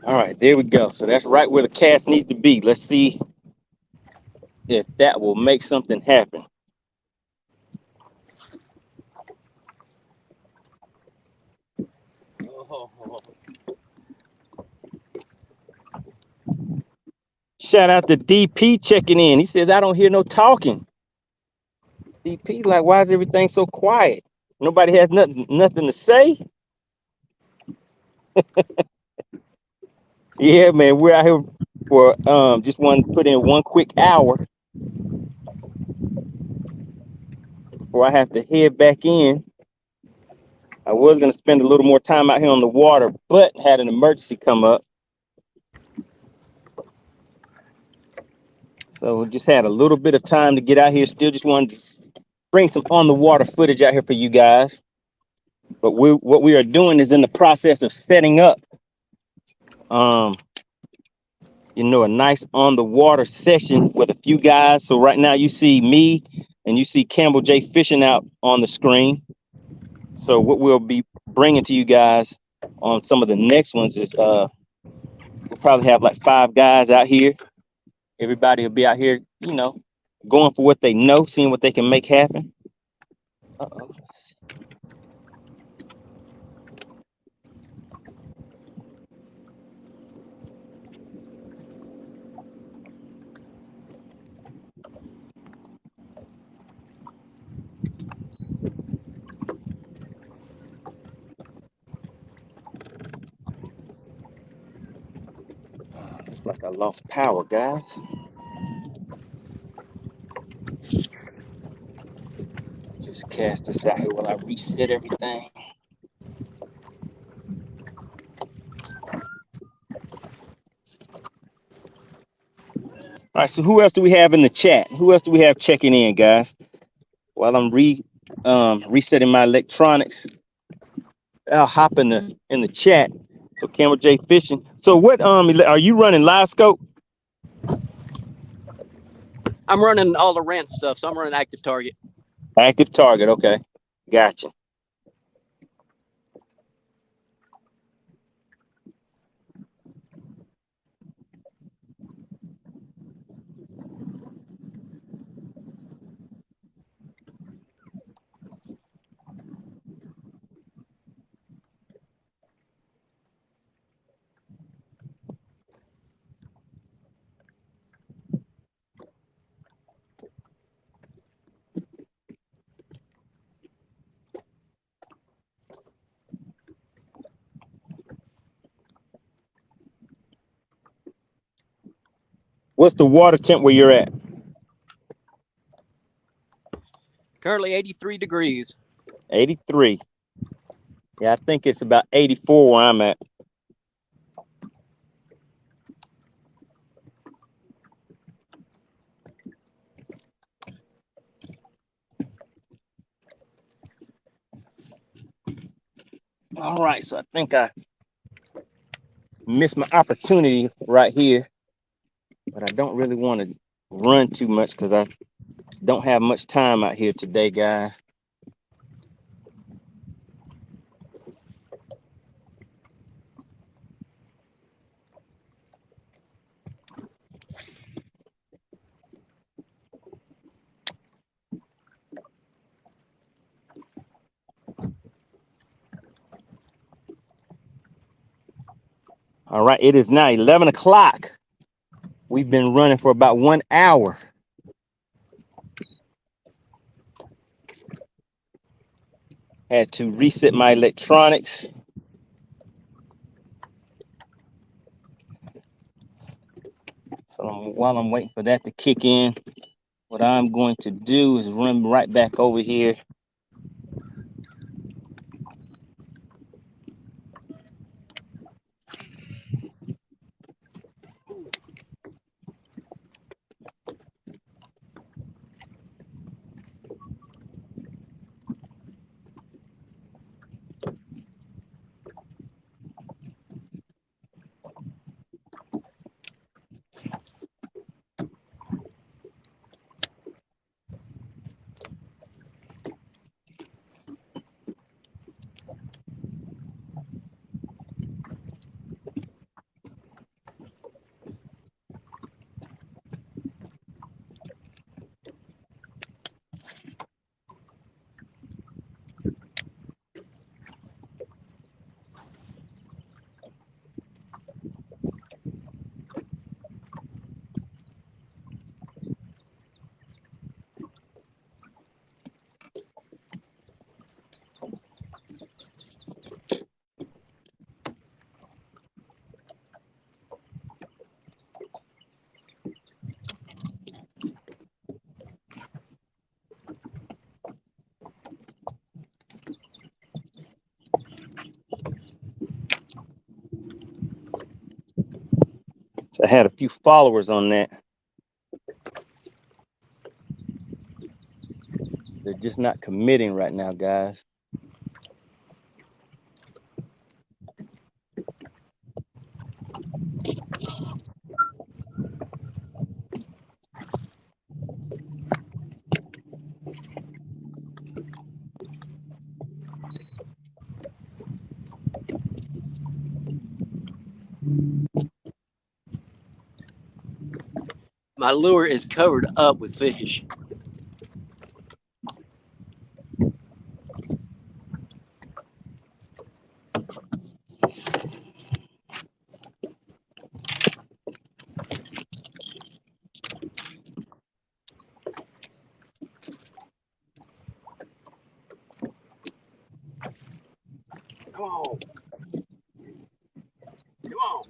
All right, there we go. So that's right where the cast needs to be. Let's see if that will make something happen. Oh. Shout out to DP checking in. He says, I don't hear no talking. DP, like, why is everything so quiet? Nobody has nothing to say? Yeah, man, we're out here for just want to put in one quick hour before I have to head back in. I was gonna spend a little more time out here on the water, but had an emergency come up. So just had a little bit of time to get out here. Still just wanted to bring some on the water footage out here for you guys. But what we are doing is in the process of setting up a nice on the water session with a few guys. So right now you see me and you see Campbell J fishing out on the screen. So what we'll be bringing to you guys on some of the next ones is we'll probably have like 5 guys out here. Everybody will be out here, going for what they know, seeing what they can make happen. Uh-oh. It's like I lost power, guys. Just cast this out here while I reset everything. All right, so who else do we have in the chat? Who else do we have checking in, guys? While I'm resetting my electronics, I'll hop in the chat. So Campbell J fishing. So what are you running live scope? I'm running all the rant stuff, so I'm running active target. Active target, okay. Gotcha. What's the water temp where you're at? Currently 83 degrees. 83. Yeah, I think it's about 84 where I'm at. All right, so I think I missed my opportunity right here, but I don't really want to run too much because I don't have much time out here today, guys. All right, it is now 11 o'clock. We've been running for about 1 hour. Had to reset my electronics. So while I'm waiting for that to kick in, what I'm going to do is run right back over here. I had a few followers on that. They're just not committing right now, guys. My lure is covered up with fish. Come on. Come on.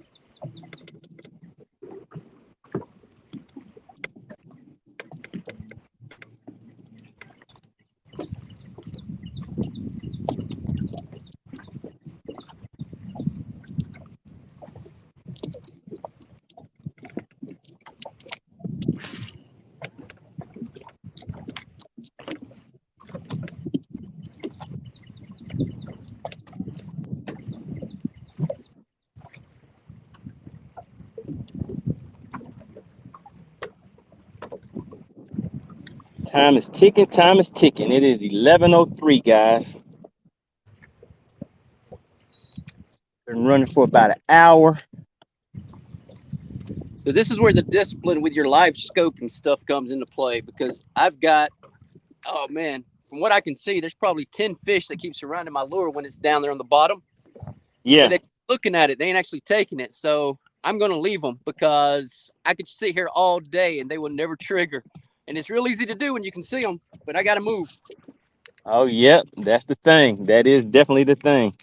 Time is ticking. Time is ticking. It is 11:03, guys. Been running for about an hour. So this is where the discipline with your live scoping stuff comes into play, because I've got, oh man, from what I can see, there's probably 10 fish that keep surrounding my lure when it's down there on the bottom. Yeah. But they're looking at it. They ain't actually taking it. So I'm going to leave them, because I could sit here all day and they will never trigger. And it's real easy to do when you can see them, but I got to move. Oh, yep. That's the thing. That is definitely the thing.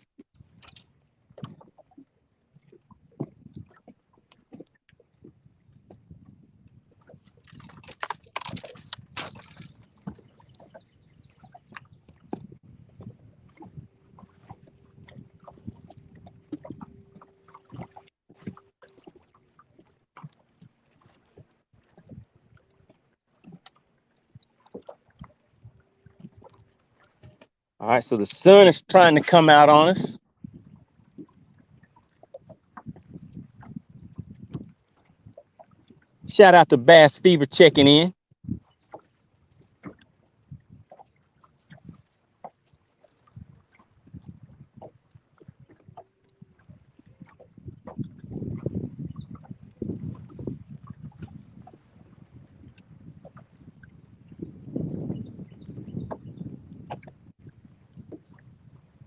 All right, so the sun is trying to come out on us. Shout out to Bass Fever checking in.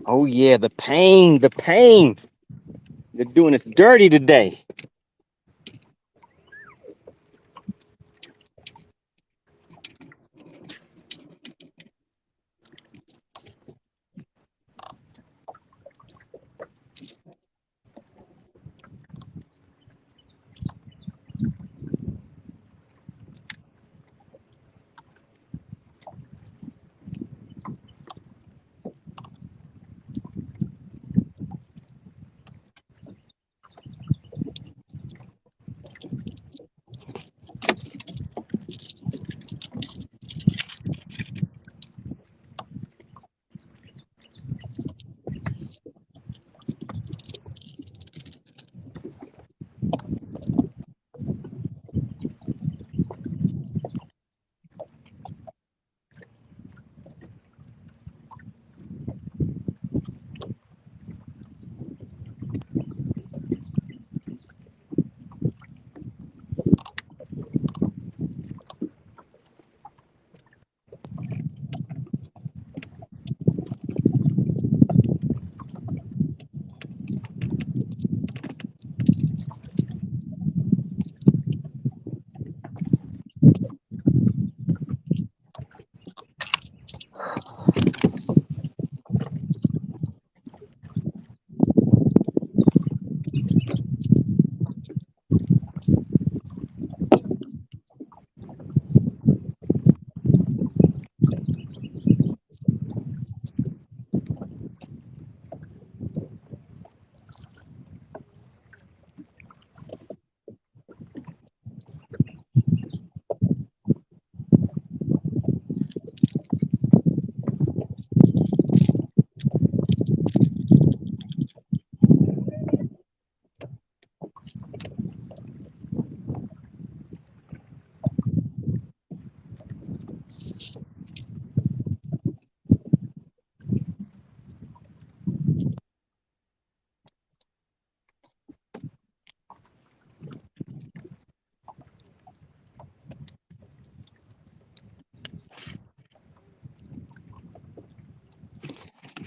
Oh yeah, the pain, the pain. They're doing us dirty today.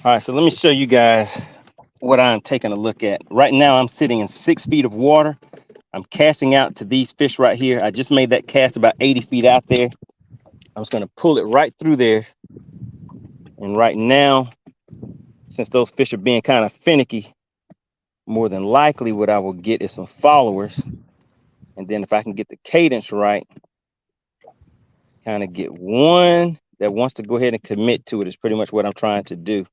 All right, so let me show you guys what I'm taking a look at. Right now, I'm sitting in 6 feet of water. I'm casting out to these fish right here. I just made that cast about 80 feet out there. I'm just going to pull it right through there. And right now, since those fish are being kind of finicky, more than likely what I will get is some followers. And then if I can get the cadence right, kind of get one that wants to go ahead and commit to it is pretty much what I'm trying to do.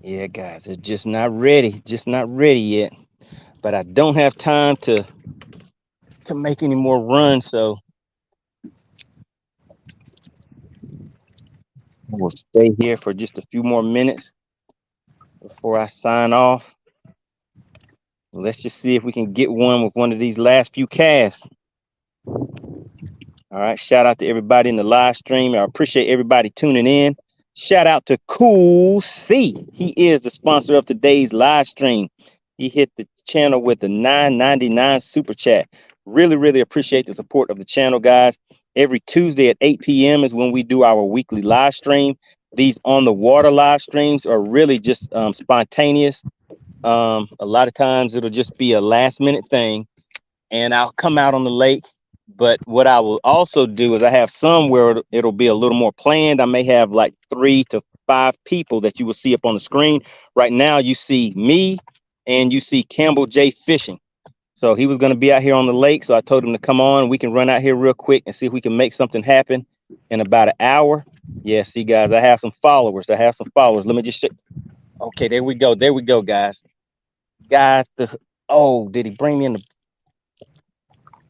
Yeah, guys, it's just not ready yet. But I don't have time to make any more runs, so we'll stay here for just a few more minutes before I sign off. Let's just see if we can get one with one of these last few casts. All right, shout out to everybody in the live stream. I appreciate everybody tuning in. Shout out to Cool C. He is the sponsor of today's live stream. He hit the channel with the $9.99 super chat. Really appreciate the support of the channel, guys. Every Tuesday at 8 p.m. is when we do our weekly live stream. These on the water live streams are really just spontaneous. A lot of times it'll just be a last minute thing, and I'll come out on the lake. But what I will also do is I have some where it'll be a little more planned. I may have like 3 to 5 people that you will see up on the screen. Right now, you see me and you see Campbell J fishing. So he was going to be out here on the lake. So I told him to come on. We can run out here real quick and see if we can make something happen in about an hour. Yeah, see, guys, I have some followers. Let me just show. Okay, there we go, guys. Guys, oh, did he bring me in the?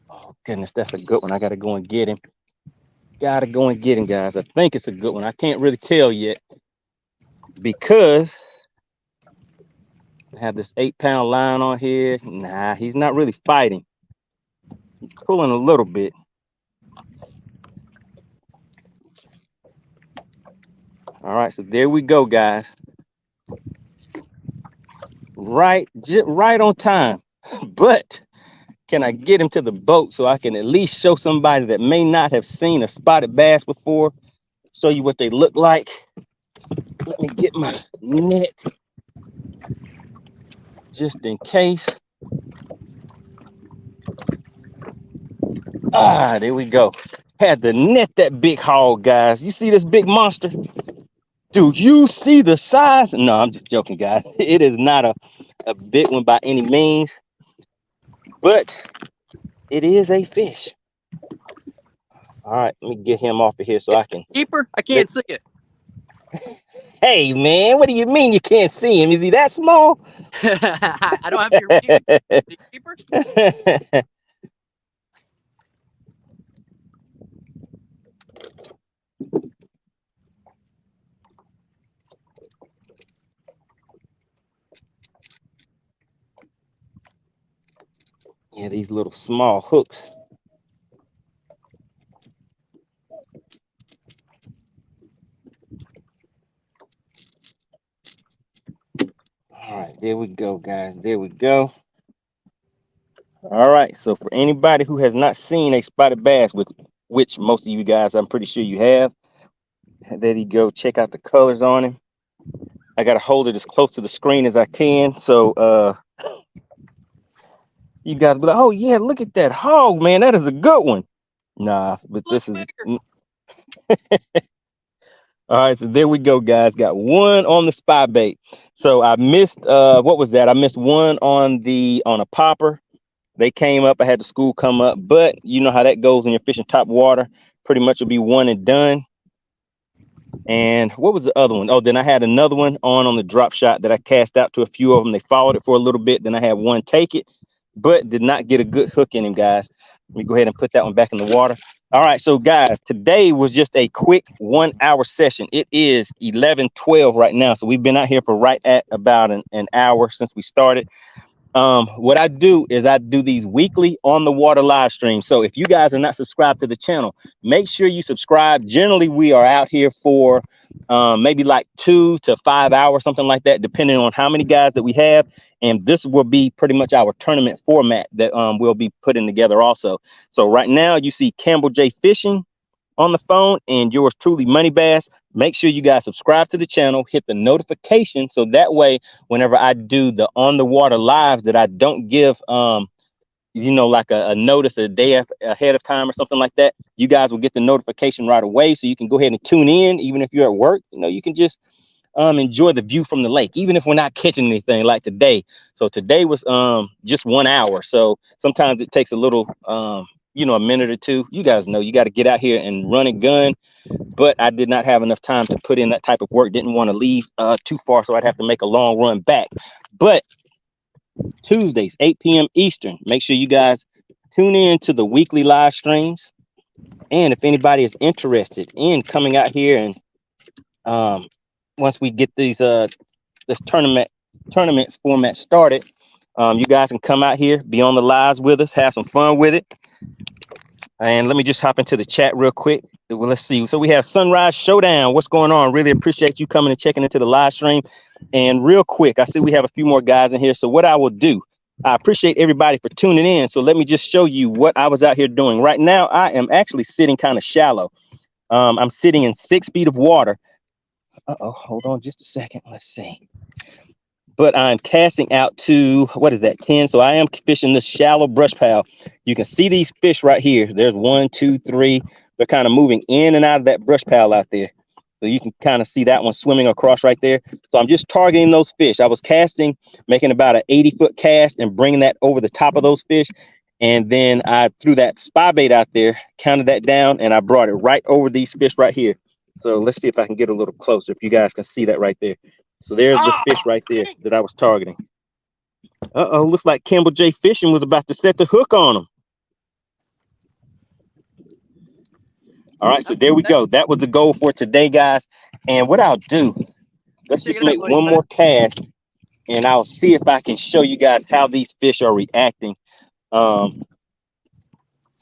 Oh, goodness, that's a good one. I got to go and get him. Guys. I think it's a good one. I can't really tell yet because I have this 8-pound line on here. Nah, he's not really fighting. He's pulling a little bit. All right, so there we go, guys. Right on time. But can I get him to the boat so I can at least show somebody that may not have seen a spotted bass before, show you what they look like? Let me get my net just in case. Ah, there we go. Had to net that big hog, guys. You see this big monster? Do you see the size? No, I'm just joking, guys. It is not a big one by any means, but it is a fish. All right, let me get him off of here so I can. Keeper? I can't see it. Hey, man, what do you mean you can't see him? Is he that small? I don't have your keeper. Yeah, these little small hooks. All right, there we go, guys. There we go. All right, so for anybody who has not seen a spotted bass, which most of you guys, I'm pretty sure you have, there you go. Check out the colors on him. I got to hold it as close to the screen as I can. So you guys be like, oh, yeah, look at that hog, man. That is a good one. Nah, but this is... All right, so there we go, guys. Got one on the spy bait. So I missed, what was that? I missed one on a popper. They came up. I had the school come up, but you know how that goes when you're fishing top water. Pretty much will be one and done. And what was the other one? Oh, then I had another one on the drop shot that I cast out to a few of them. They followed it for a little bit. Then I had one take it, but did not get a good hook in him, guys. Let me go ahead and put that one back in the water. All right, so guys, today was just a quick 1 hour session. It is 11:12 right now. So we've been out here for right at about an hour since we started. What I do is I do these weekly on the water live streams. So if you guys are not subscribed to the channel, make sure you subscribe. Generally, we are out here for maybe like 2 to 5 hours, something like that, depending on how many guys that we have. And this will be pretty much our tournament format that we'll be putting together also. So right now you see Campbell J Fishing on the phone and yours truly, MoneyBass. Make sure you guys subscribe to the channel, hit the notification, so that way whenever I do the on the water live that I don't give like a notice a day ahead of time or something like that, you guys will get the notification right away, so you can go ahead and tune in. Even if you're at work, you can just enjoy the view from the lake, even if we're not catching anything like today. So today was just 1 hour, so sometimes it takes a little a minute or two. You guys know you got to get out here and run and gun, but I did not have enough time to put in that type of work. Didn't want to leave too far, so I'd have to make a long run back. But Tuesdays 8 p.m. Eastern, make sure you guys tune in to the weekly live streams. And if anybody is interested in coming out here and once we get these this tournament format started, you guys can come out here, be on the lives with us, have some fun with it. And let me just hop into the chat real quick. Well, let's see. So we have Sunrise Showdown. What's going on? Really appreciate you coming and checking into the live stream. And real quick, I see we have a few more guys in here. So what I will do, I appreciate everybody for tuning in. So let me just show you what I was out here doing. Right now, I am actually sitting kind of shallow. I'm sitting in 6 feet of water. Uh-oh, hold on just a second. Let's see. But I'm casting out to, what is that, 10? So I am fishing this shallow brush pile. You can see these fish right here. There's 1, 2, 3. They're kind of moving in and out of that brush pile out there. So you can kind of see that one swimming across right there. So I'm just targeting those fish. I was casting, making about an 80-foot cast and bringing that over the top of those fish. And then I threw that spy bait out there, counted that down, and I brought it right over these fish right here. So let's see if I can get a little closer, if you guys can see that right there. So there's the fish right there that I was targeting. Uh-oh, looks like Campbell J Fishing was about to set the hook on him. All right, so there we go. That was the goal for today, guys. And what I'll do, let's just make one more cast, and I'll see if I can show you guys how these fish are reacting. So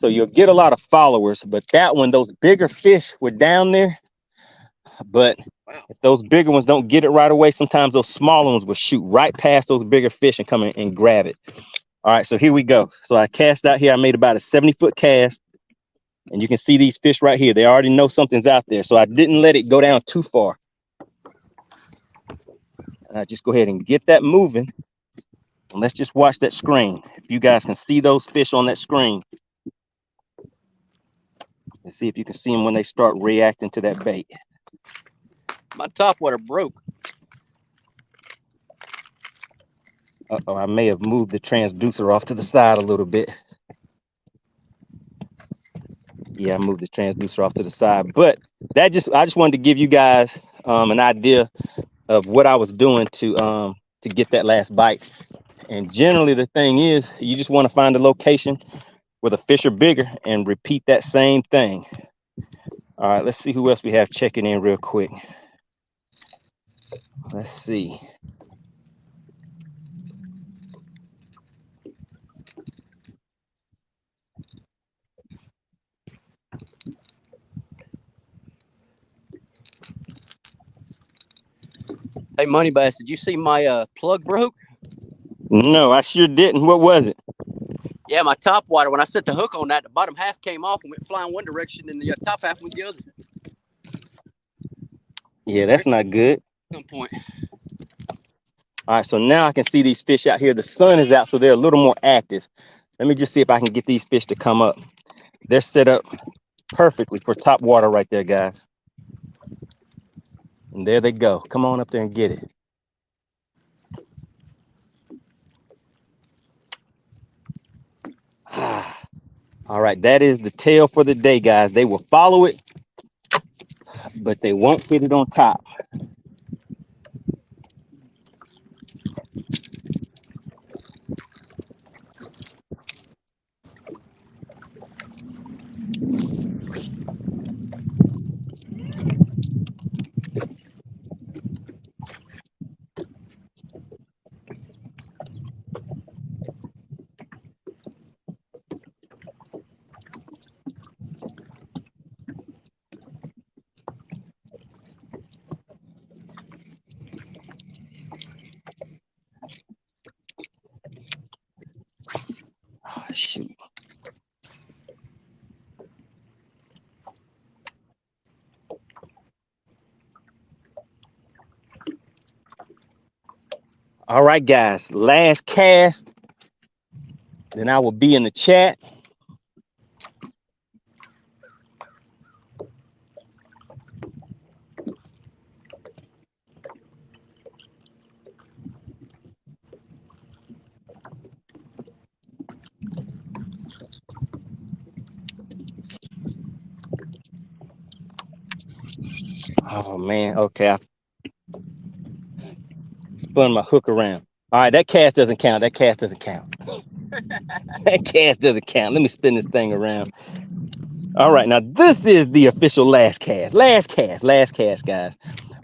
you'll get a lot of followers, but that one, those bigger fish were down there. But if those bigger ones don't get it right away, sometimes those smaller ones will shoot right past those bigger fish and come in and grab it. All right, so here we go. So I cast out here. I made about a 70-foot cast, and you can see these fish right here. They already know something's out there, so I didn't let it go down too far. And I just go ahead and get that moving, and let's just watch that screen. If you guys can see those fish on that screen, and see if you can see them when they start reacting to that bait. My top water broke. Uh-oh, I may have moved the transducer off to the side a little bit. Yeah, I moved the transducer off to the side. But I just wanted to give you guys an idea of what I was doing to get that last bite. And generally the thing is, you just want to find a location where the fish are bigger and repeat that same thing. All right, let's see who else we have checking in real quick. Let's see. Hey, MoneyBass, did you see my plug broke? No, I sure didn't. What was it? Yeah, my top water, when I set the hook on that, the bottom half came off and went flying one direction and the top half went the other. Yeah, that's not good. At some point. All right, so now I can see these fish out here. The sun is out, so they're a little more active. Let me just see if I can get these fish to come up. They're set up perfectly for top water right there, guys. And there they go. Come on up there and get it. All right, that is the tail for the day, guys. They will follow it, but they won't hit it on top. shoot. All right, guys, last cast. Then I will be in the chat. Oh man, okay. I spun my hook around. All right, that cast doesn't count. That cast doesn't count. That cast doesn't count. Let me spin this thing around. All right, now this is the official last cast. Last cast, guys.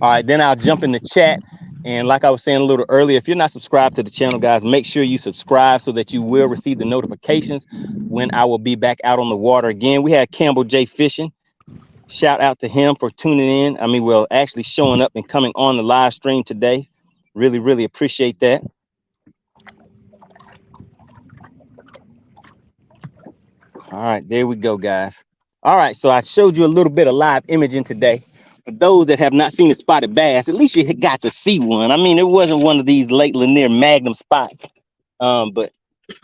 All right, then I'll jump in the chat. And like I was saying a little earlier, if you're not subscribed to the channel, guys, make sure you subscribe so that you will receive the notifications when I will be back out on the water again. We had Campbell J Fishing. Shout out to him for tuning in. I mean, well, actually showing up and coming on the live stream today. Really, really appreciate that. All right, there we go, guys. All right, so I showed you a little bit of live imaging today. For those that have not seen a spotted bass, at least you got to see one. I mean, it wasn't one of these Lake Lanier Magnum spots, but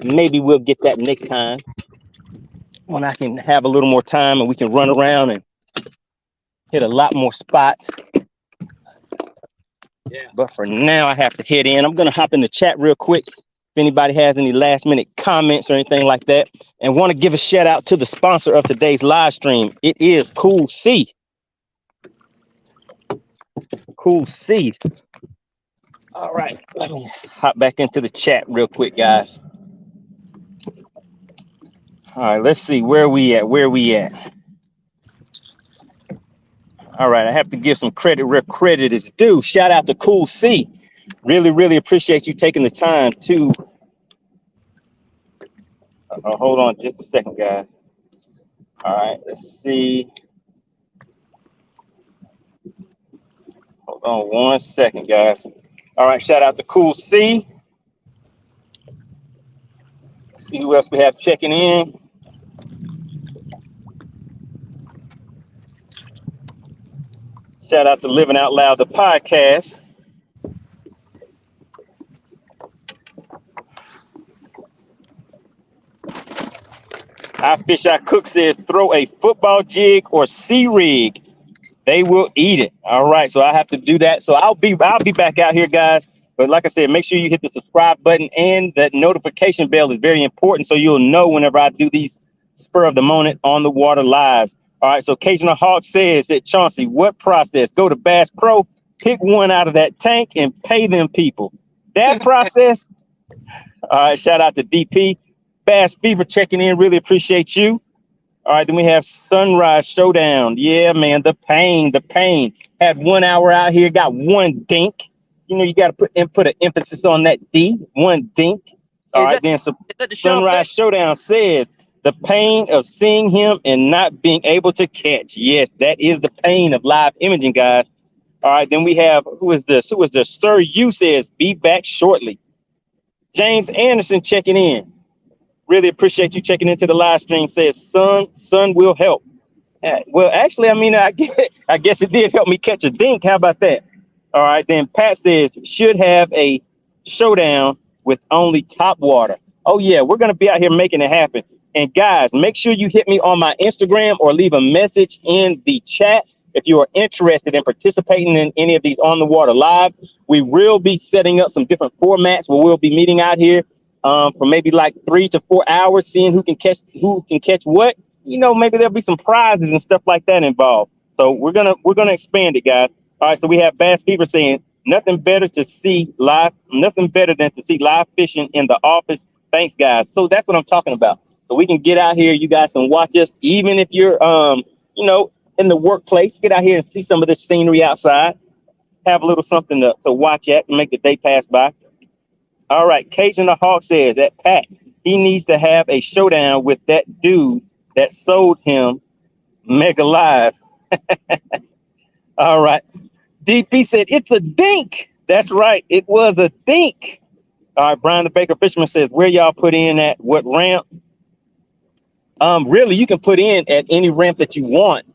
maybe we'll get that next time when I can have a little more time and we can run around and hit a lot more spots. Yeah. But for now, I have to head in. I'm going to hop in the chat real quick. If anybody has any last minute comments or anything like that, and want to give a shout out to the sponsor of today's live stream. It is Cool Sea. Cool Sea. All right, let me hop back into the chat real quick, guys. All right, let's see where we at. All right, I have to give some credit where credit is due. Shout out to Cool Sea. Really, really appreciate you taking the time to. Hold on just a second, guys. All right, let's see. Hold on one second, guys. All right, shout out to Cool Sea. See who else we have checking in. Shout out to Living Out Loud, the podcast. I Fish I Cook says throw a football jig or sea rig. They will eat it. All right, so I have to do that. So I'll be back out here, guys. But like I said, make sure you hit the subscribe button, and that notification bell is very important so you'll know whenever I do these spur of the moment on the water lives. All right, so Occasional Hawk says that Chauncey, what process? Go to Bass Pro, pick one out of that tank, and pay them people. That process. All right, shout out to DP. Bass Fever checking in. Really appreciate you. All right, then we have Sunrise Showdown. Yeah, man, the pain. Had 1 hour out here, got one dink. You know, you got to put an emphasis on that D, one dink. All right, then Sunrise Showdown says the pain of seeing him and not being able to catch. Yes, that is the pain of live imaging, guys. All right, then we have, who is this? Sir You says, be back shortly. James Anderson checking in. Really appreciate you checking into the live stream. Says, sun will help. Well, actually, I mean, I guess it did help me catch a dink. How about that? All right, then Pat says, should have a showdown with only top water. Oh, yeah, we're going to be out here making it happen. And guys, make sure you hit me on my Instagram or leave a message in the chat if you are interested in participating in any of these on the water lives. We will be setting up some different formats where we'll be meeting out here for maybe like 3 to 4 hours, seeing who can catch what. You know, maybe there'll be some prizes and stuff like that involved. So we're gonna expand it, guys. All right, so we have Bass Fever saying nothing better than to see live fishing in the office. Thanks, guys. So that's what I'm talking about. So we can get out here. You guys can watch us, even if you're in the workplace. Get out here and see some of this scenery outside. Have a little something to watch at and make the day pass by. All right, Cajun the Hawk says that Pat, he needs to have a showdown with that dude that sold him Mega Live. All right. DP said it's a dink. That's right. It was a dink. All right. Brian the Baker Fisherman says, where y'all put in at what ramp? Really, you can put in at any ramp that you want.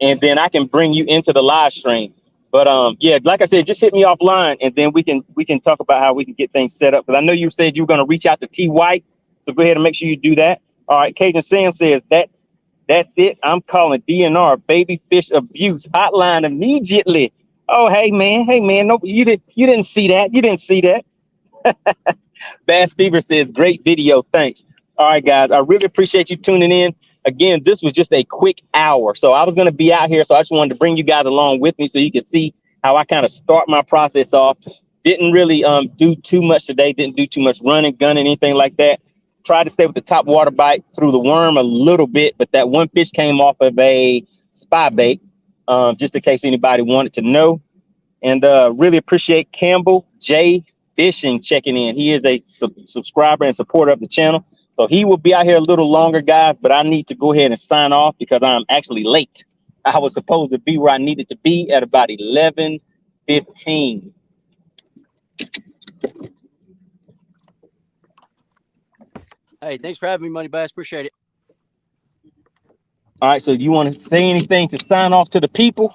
And then I can bring you into the live stream. But yeah, like I said, just hit me offline, and then we can talk about how we can get things set up. Because I know you said you were going to reach out to T White, so go ahead and make sure you do that. All right, Cajun Sam says that's it. I'm calling DNR baby fish abuse hotline immediately. Oh hey man, no, you didn't see that. You didn't see that. Bass Fever says, great video. Thanks. All right, guys. I really appreciate you tuning in. Again, this was just a quick hour. So I was going to be out here. So I just wanted to bring you guys along with me so you can see how I kind of start my process off. Didn't really do too much today. Didn't do too much running, gunning, anything like that. Tried to stay with the top water bite through the worm a little bit, but that one fish came off of a spy bait, just in case anybody wanted to know. And really appreciate Campbell J Fishing checking in. He is a subscriber and supporter of the channel. So he will be out here a little longer, guys, but I need to go ahead and sign off because I'm actually late. I was supposed to be where I needed to be at about 11:15. Hey, thanks for having me, MoneyBass. Appreciate it. All right, so you want to say anything to sign off to the people?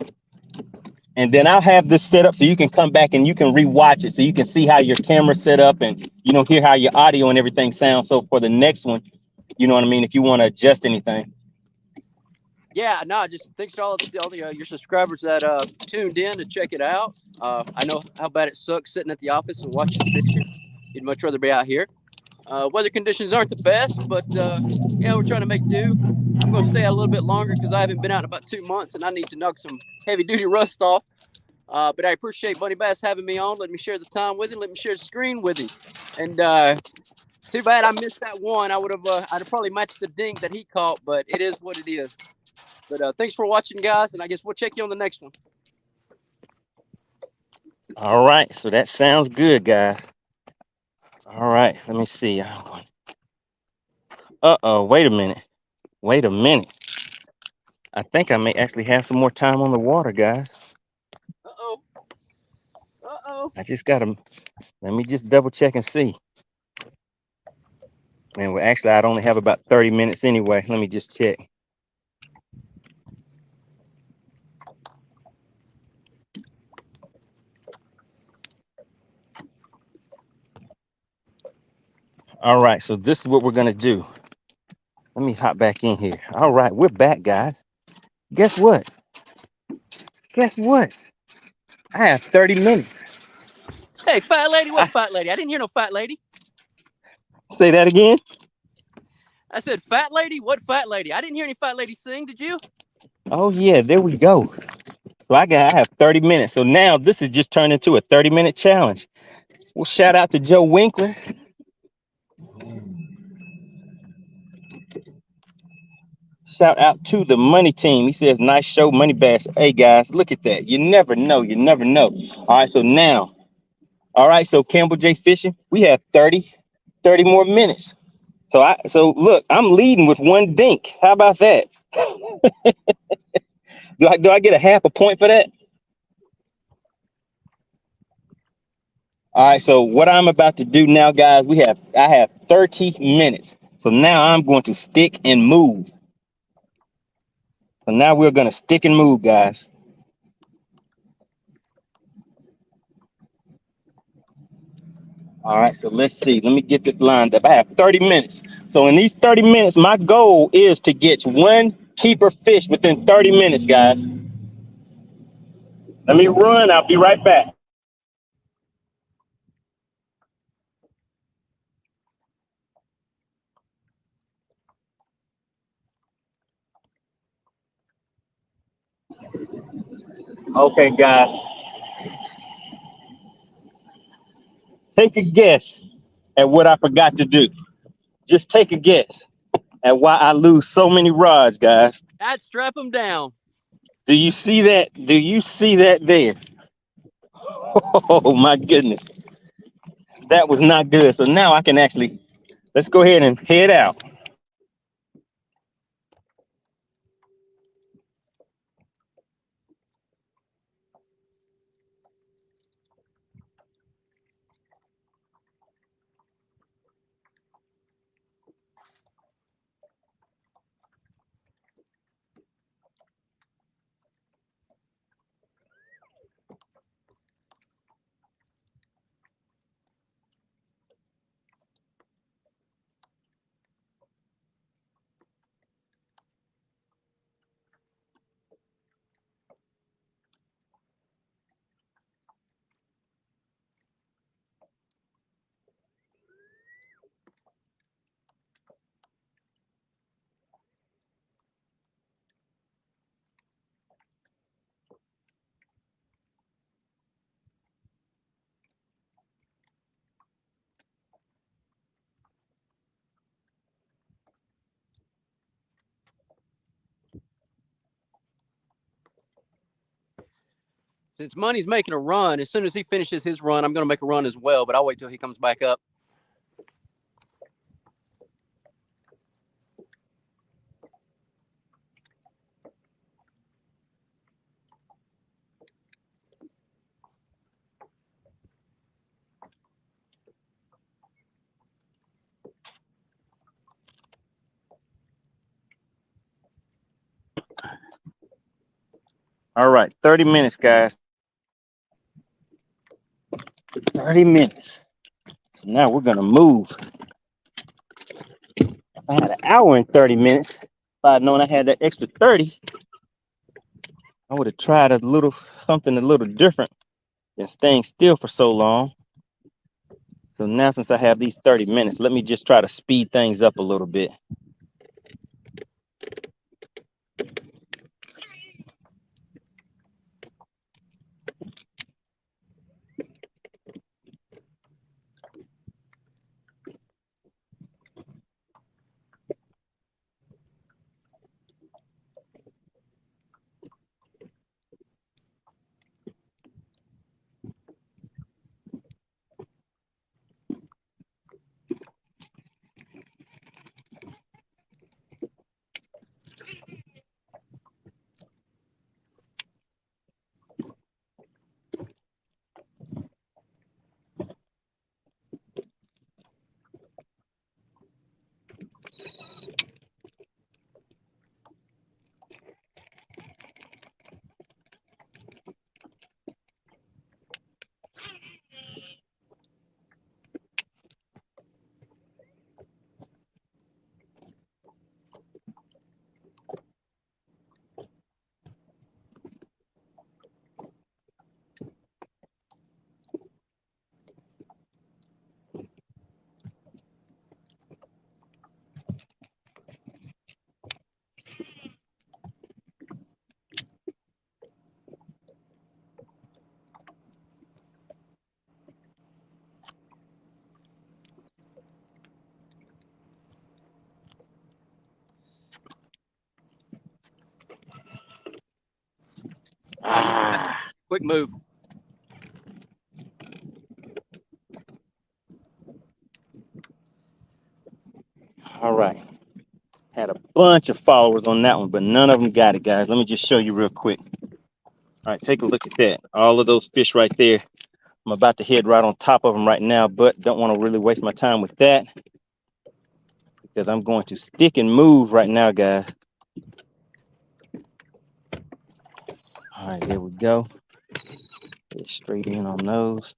And then I'll have this set up so you can come back and you can rewatch it so you can see how your camera's set up and, hear how your audio and everything sounds. So for the next one, you know what I mean, if you want to adjust anything. Yeah, no, just thanks to all the your subscribers that tuned in to check it out. I know how bad it sucks sitting at the office and watching fishing. You'd much rather be out here. Weather conditions aren't the best, but yeah, we're trying to make do. I'm going to stay out a little bit longer because I haven't been out in about 2 months and I need to knock some heavy duty rust off. But I appreciate MoneyBass having me on. Let me share the time with him. Let me share the screen with him. And too bad I missed that one. I'd have probably matched the dink that he caught, but it is what it is. But thanks for watching, guys, and I guess we'll check you on the next one. All right, so that sounds good, guys. All right, let me see. Wait a minute. Wait a minute. I think I may actually have some more time on the water, guys. I just gotta, let me just double check and see. And well, actually, I'd only have about 30 minutes anyway. Let me just check. All right, so this is what we're gonna do. Let me hop back in here. All right, we're back, guys. Guess what? Guess what? I have 30 minutes. Hey, fat lady, what fat lady? I didn't hear no fat lady. Say that again. I said, fat lady, what fat lady? I didn't hear any fat lady sing, did you? Oh yeah, there we go. So I have 30 minutes. So now this is just turned into a 30-minute challenge. Well, shout out to Joe Winkler. Shout out to the Money Team. He says, nice show, MoneyBass. Hey guys, look at that. You never know. You never know. All right, so now, all right, so Campbell J Fishing, we have 30 more minutes. So look, I'm leading with one dink. How about that? Do I get a half a point for that? All right, so what I'm about to do now, guys, I have 30 minutes. So now I'm going to stick and move. So now we're going to stick and move, guys. All right, so let's see. Let me get this lined up. I have 30 minutes. So in these 30 minutes, my goal is to get one keeper fish within 30 minutes, guys. Let me run. I'll be right back. Okay, guys. Take a guess at what I forgot to do. Just take a guess at why I lose so many rods, guys. I'd strap them down. Do you see that? Do you see that there? Oh my goodness. That was not good. So now I can actually, let's go ahead and head out. Since Money's making a run, as soon as he finishes his run, I'm going to make a run as well, but I'll wait till he comes back up. All right, 30 minutes, guys. 30 minutes. So now we're gonna move. If I had an hour and 30 minutes, if I'd known I had that extra 30, I would have tried something a little different than staying still for so long. So now since I have these 30 minutes, let me just try to speed things up a little bit. Quick move. All right. Had a bunch of followers on that one, but none of them got it, guys. Let me just show you real quick. All right, take a look at that. All of those fish right there. I'm about to head right on top of them right now, but don't want to really waste my time with that because I'm going to stick and move right now, guys. All right, there we go. Get straight in on those.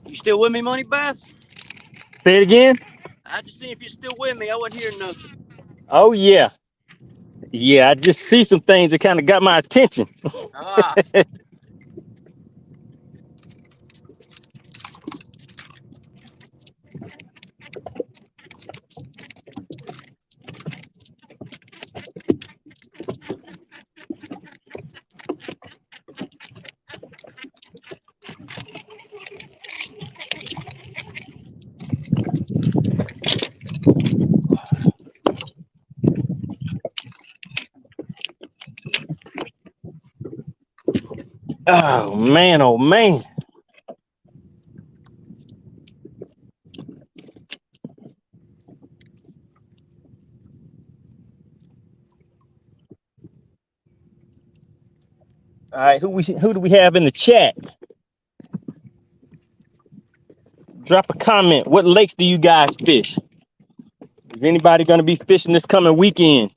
You still with me, MoneyBass? Say it again. I just see if you're still with me. I wasn't hearing nothing. Oh yeah, yeah. I just see some things that kind of got my attention. Ah, Oh man, oh man. All right, who do we have in the chat? Drop a comment. What lakes do you guys fish? Is anybody going to be fishing this coming weekend?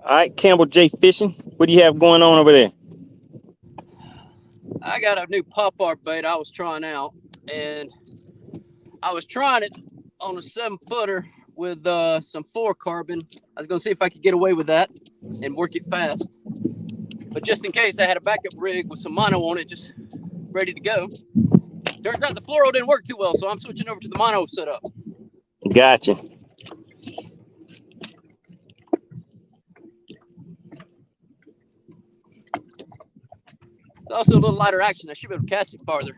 All right, Campbell J Fishing. What do you have going on over there? I got a new pop-art bait I was trying out, and I was trying it on a 7-footer with some 4-carbon. I was going to see if I could get away with that and work it fast. But just in case, I had a backup rig with some mono on it, just ready to go. Turns out the fluoro didn't work too well, so I'm switching over to the mono setup. Gotcha. It's also a little lighter action. I should be able to cast it farther.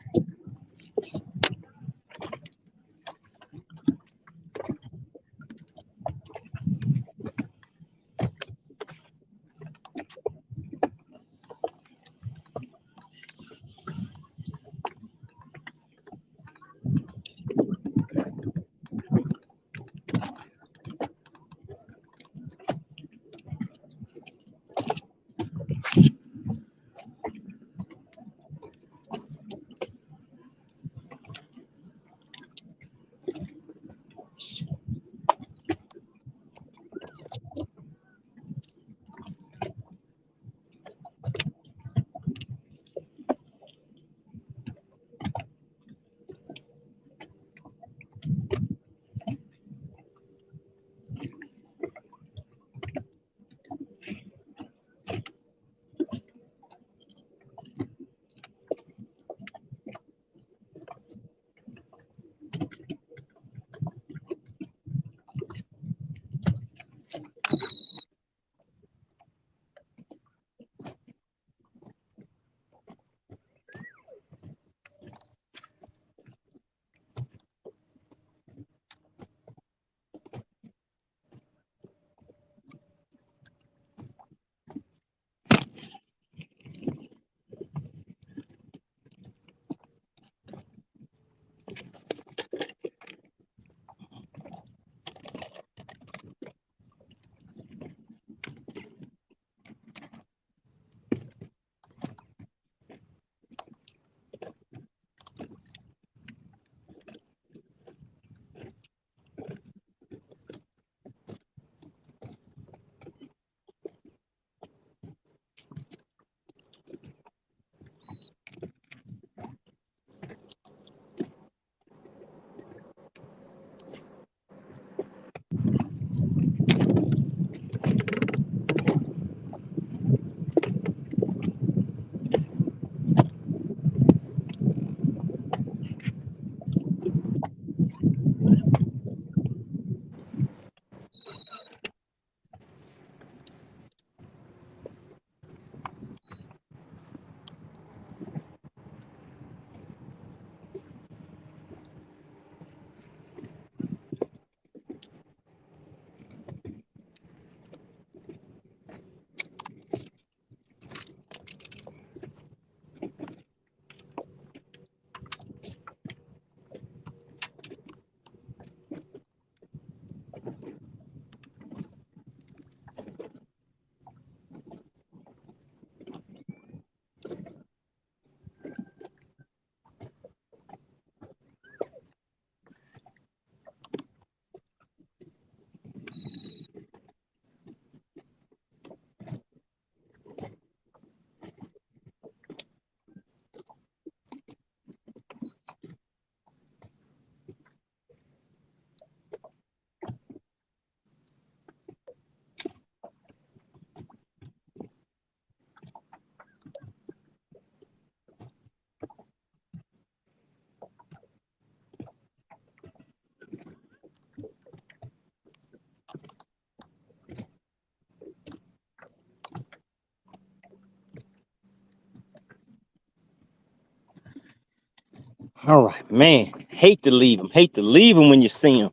All right, man. Hate to leave them. Hate to leave them when you see them.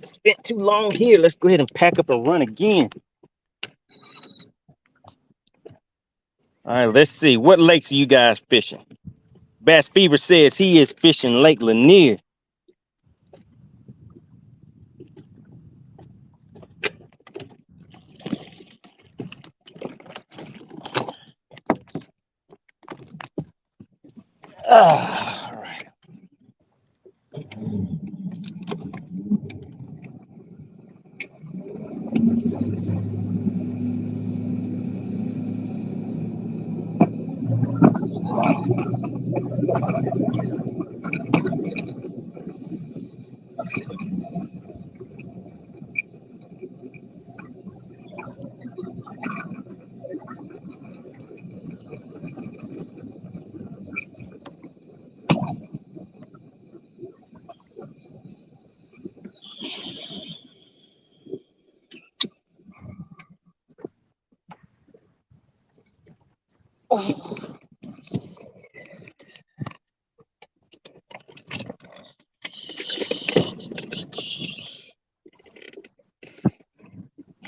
Spent too long here. Let's go ahead and pack up and run again. All right, let's see. What lakes are you guys fishing? Bass Fever says he is fishing Lake Lanier. All right.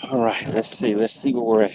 All right, let's see. Let's see where we're at.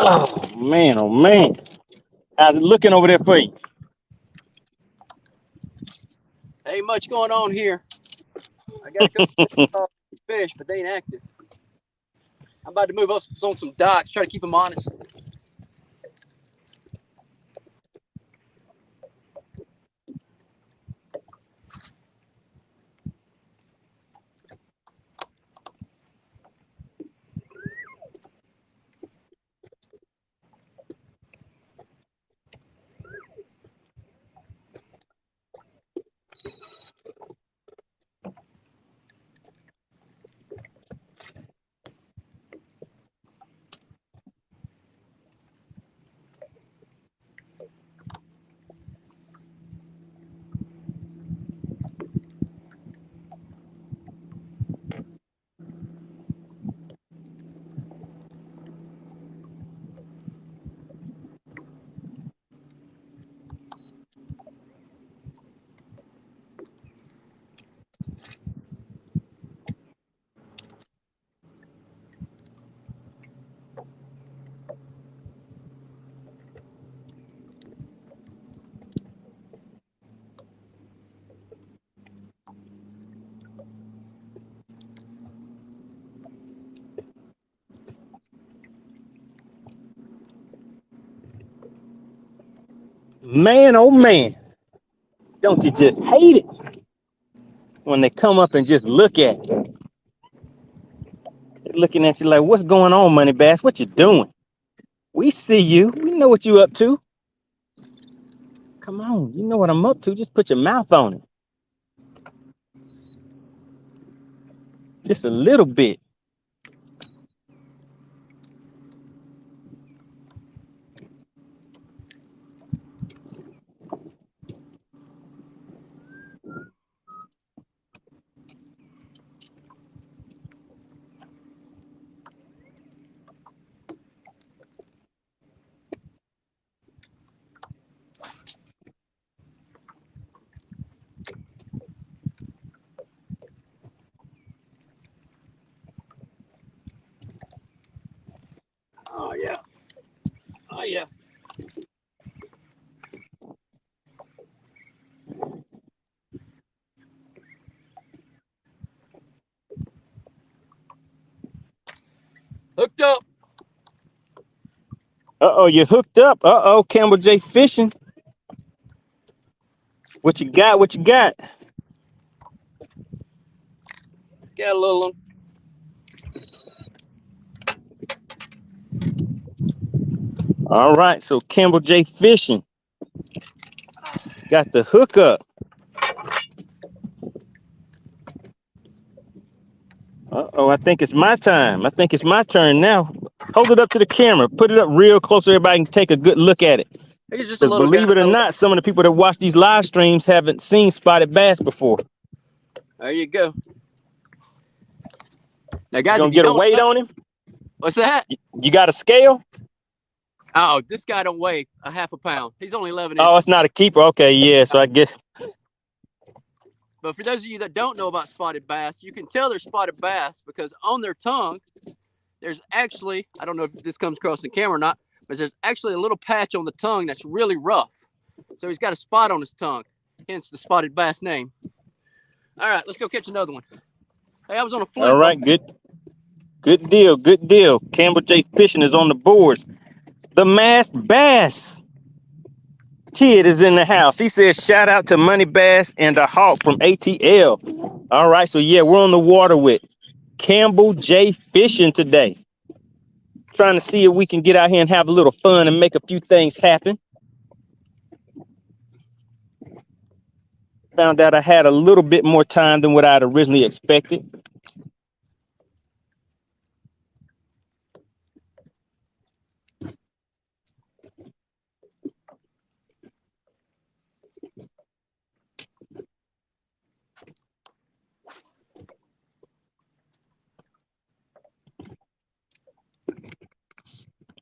Oh man, oh man. How's it looking over there for you? Ain't much going on here. I got a couple fish, but they ain't active. I'm about to move up on some docks, try to keep them honest. Man, oh man. Don't you just hate it when they come up and just look at you? They're looking at you like, what's going on, MoneyBass? What you doing? We see you. We know what you up to. Come on, you know what I'm up to. Just put your mouth on it. Just a little bit. Oh yeah. Oh yeah. Hooked up. Uh-oh, you're hooked up. Uh-oh, Campbell J fishing. What you got? What you got? Got a little one. All right, so Campbell J fishing. Got the hook up. Uh-oh, I think it's my time. I think it's my turn now. Hold it up to the camera. Put it up real close so everybody can take a good look at it. He's just a Because little guy. believe it or not, some of the people that watch these live streams haven't seen spotted bass before. There you go. Now, You guys, gonna if you get a don't weight know, on him? what's that? You got a scale? Oh, this guy don't weigh a half a pound. He's only 11 Oh, inches. it's not a keeper. Okay, yeah. So I guess. But for those of you that don't know about spotted bass, you can tell they're spotted bass because on their tongue, there's actually, I don't know if this comes across in camera or not, but there's actually a little patch on the tongue that's really rough. So he's got a spot on his tongue, hence the spotted bass name. All right, let's go catch another one. Hey, I was on a fluke. All right, good deal, good deal. Campbell J Fishing is on the boards. The masked bass. Tid is in the house. He says, shout out to MoneyBass and the Hawk from ATL. All right, so yeah, we're on the water with Campbell J Fishing today. Trying to see if we can get out here and have a little fun and make a few things happen. Found out I had a little bit more time than what I'd originally expected.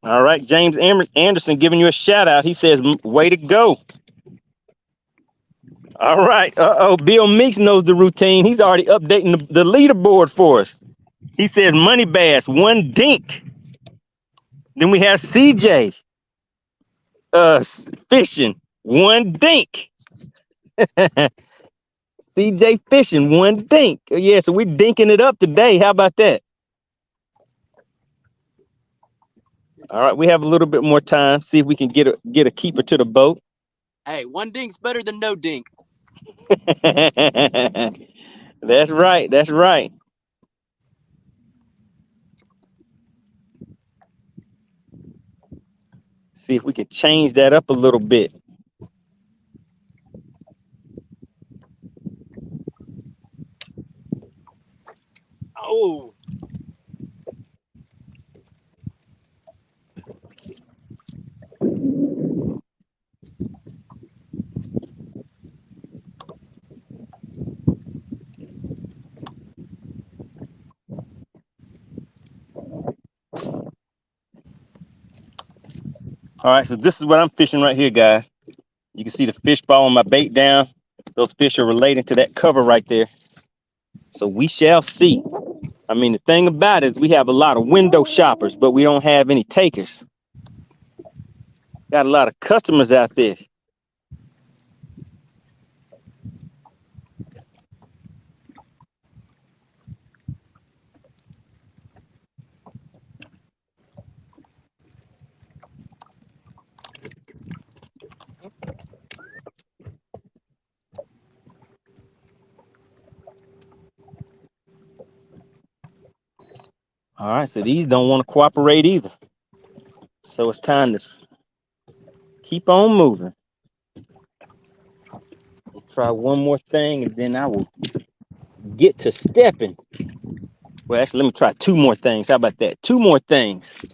All right, James Anderson giving you a shout out. He says, way to go. All right. Uh-oh, Bill Meeks knows the routine. He's already updating the leaderboard for us. He says, MoneyBass, one dink. Then we have CJ fishing one dink. CJ fishing one dink. Yeah, so we're dinking it up today. How about that? All right, we have a little bit more time. See if we can get a keeper to the boat. Hey, one dink's better than no dink. That's right. That's right. See if we can change that up a little bit. Oh. All right, so this is what I'm fishing right here, guys. You can see the fish following my bait down. Those fish are relating to that cover right there. So we shall see. I mean, the thing about it is we have a lot of window shoppers, but we don't have any takers. Got a lot of customers out there. All right, so these don't want to cooperate either. So it's time to keep on moving. Try one more thing and then I will get to stepping. Well, actually, let me try two more things. How about that? Two more things.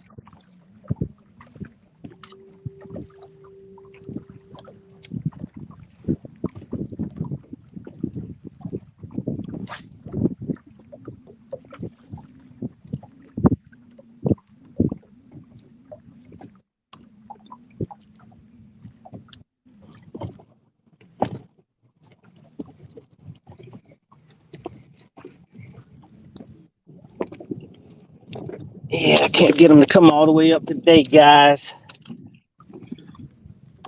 Yeah, I can't get them to come all the way up today, guys.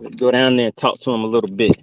Let's go down there and talk to them a little bit.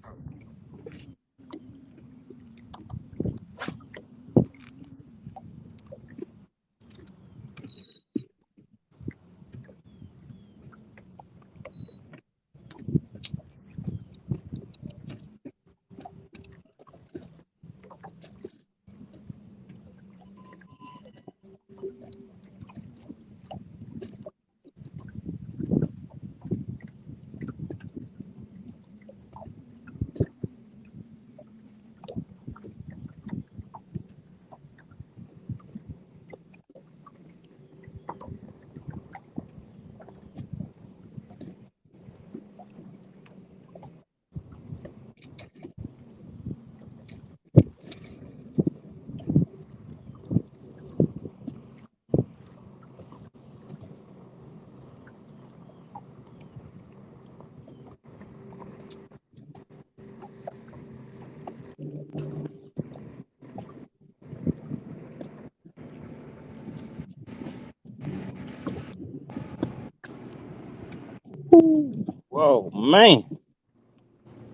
Whoa, man.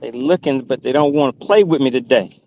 They looking, but they don't want to play with me today.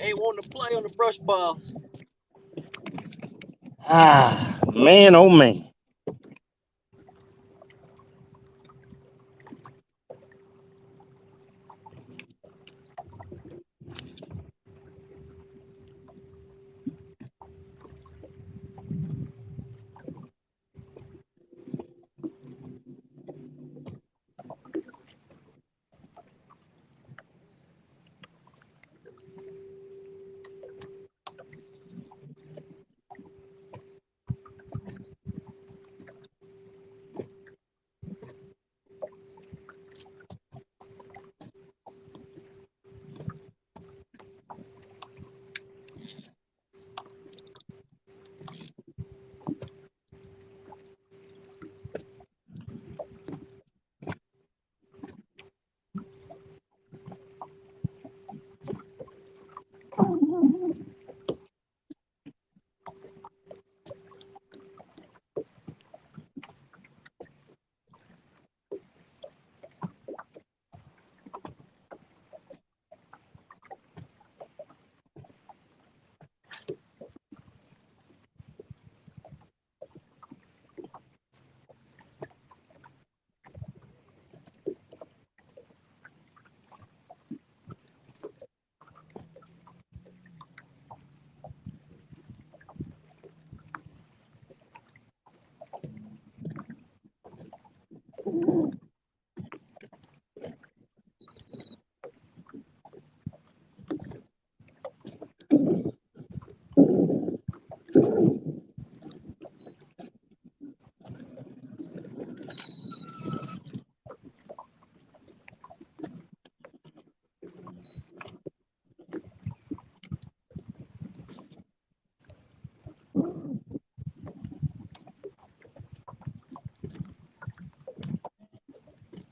Ain't wanting to play on the brush piles. Ah, man, oh man.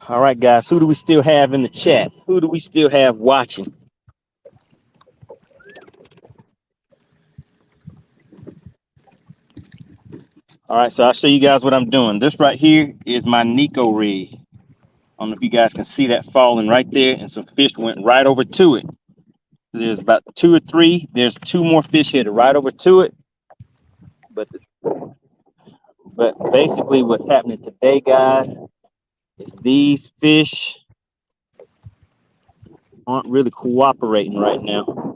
All right, guys, who do we still have in the chat? Who do we still have watching? All right, so I'll show you guys what I'm doing. This right here is my Nico rig. I don't know if you guys can see that falling right there, and some fish went right over to it. There's about 2 or 3. There's 2 more fish headed right over to it. But basically what's happening today, guys, is these fish aren't really cooperating right now.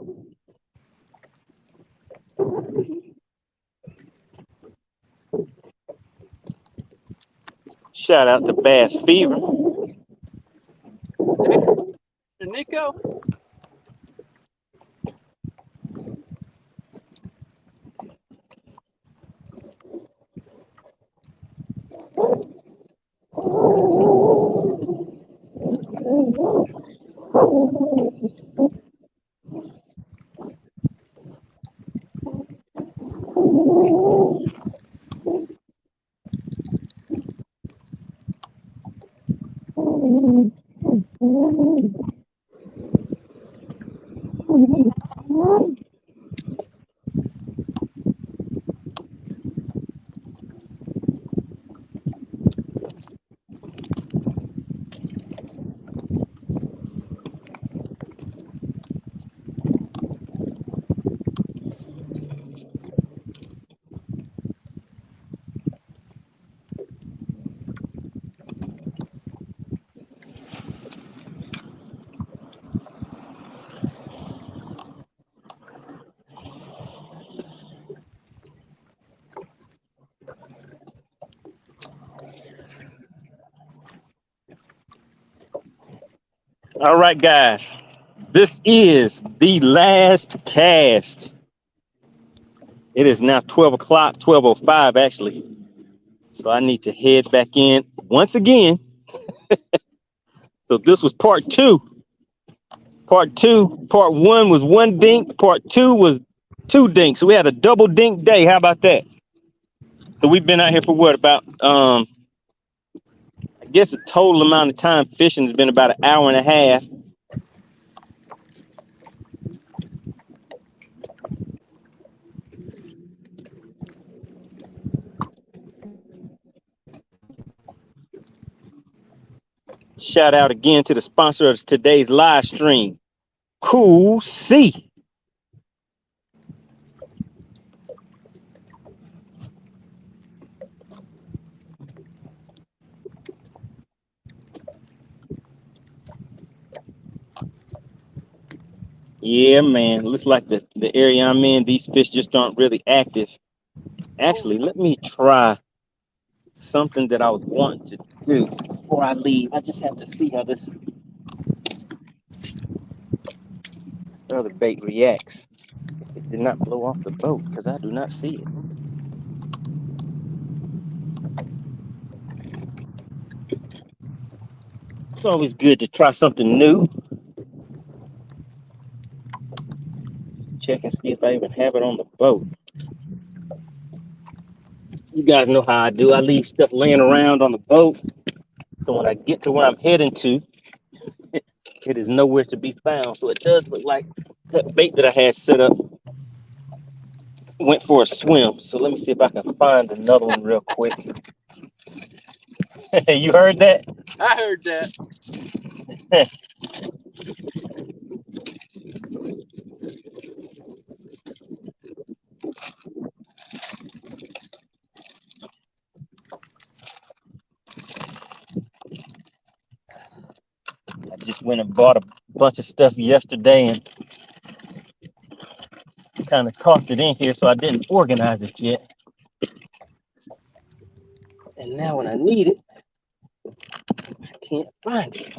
Shout out to Bass Fever. Nico. All right, guys, this is the last cast. It is now 12 o'clock, 12:05 actually. So I need to head back in once again. So this was part 2. Part 1 was 1 dink. Part 2 was 2 dinks. So we had a double dink day. How about that? So we've been out here for what, about I guess the total amount of time fishing has been about an hour and a half. Shout out again to the sponsor of today's live stream, Cool C. Yeah, man. Looks like the area I'm in, these fish just aren't really active. Actually, let me try something that I was wanting to do before I leave. I just have to see how this other bait reacts. If it did not blow off the boat, because I do not see it. It's always good to try something new. Check and see if I even have it on the boat. You guys know how I do. I leave stuff laying around on the boat. So when I get to where I'm heading to, it is nowhere to be found. So it does look like that bait that I had set up went for a swim. So let me see if I can find another one real quick. You heard that? I heard that. I just went and bought a bunch of stuff yesterday and kind of tossed it in here, so I didn't organize it yet. And now when I need it, I can't find it.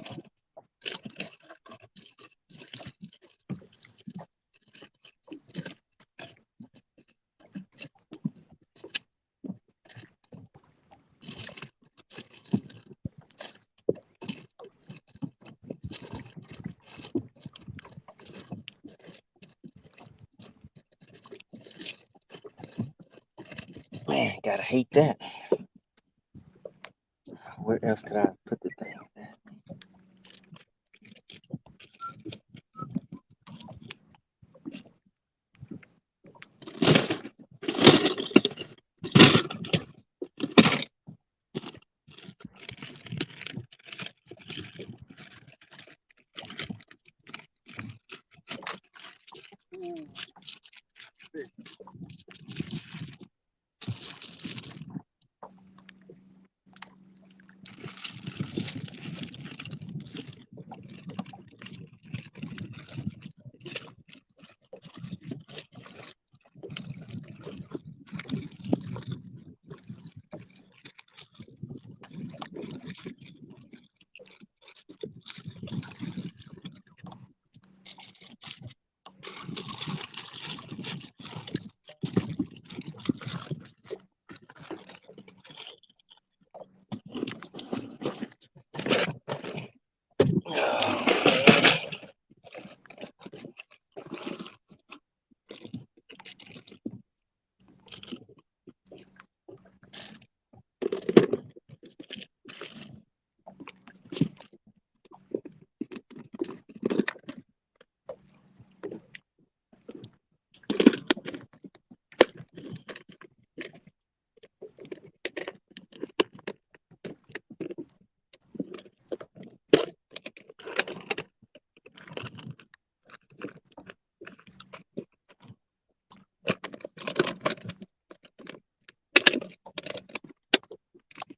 Man, gotta hate that. Where else could I put the thing?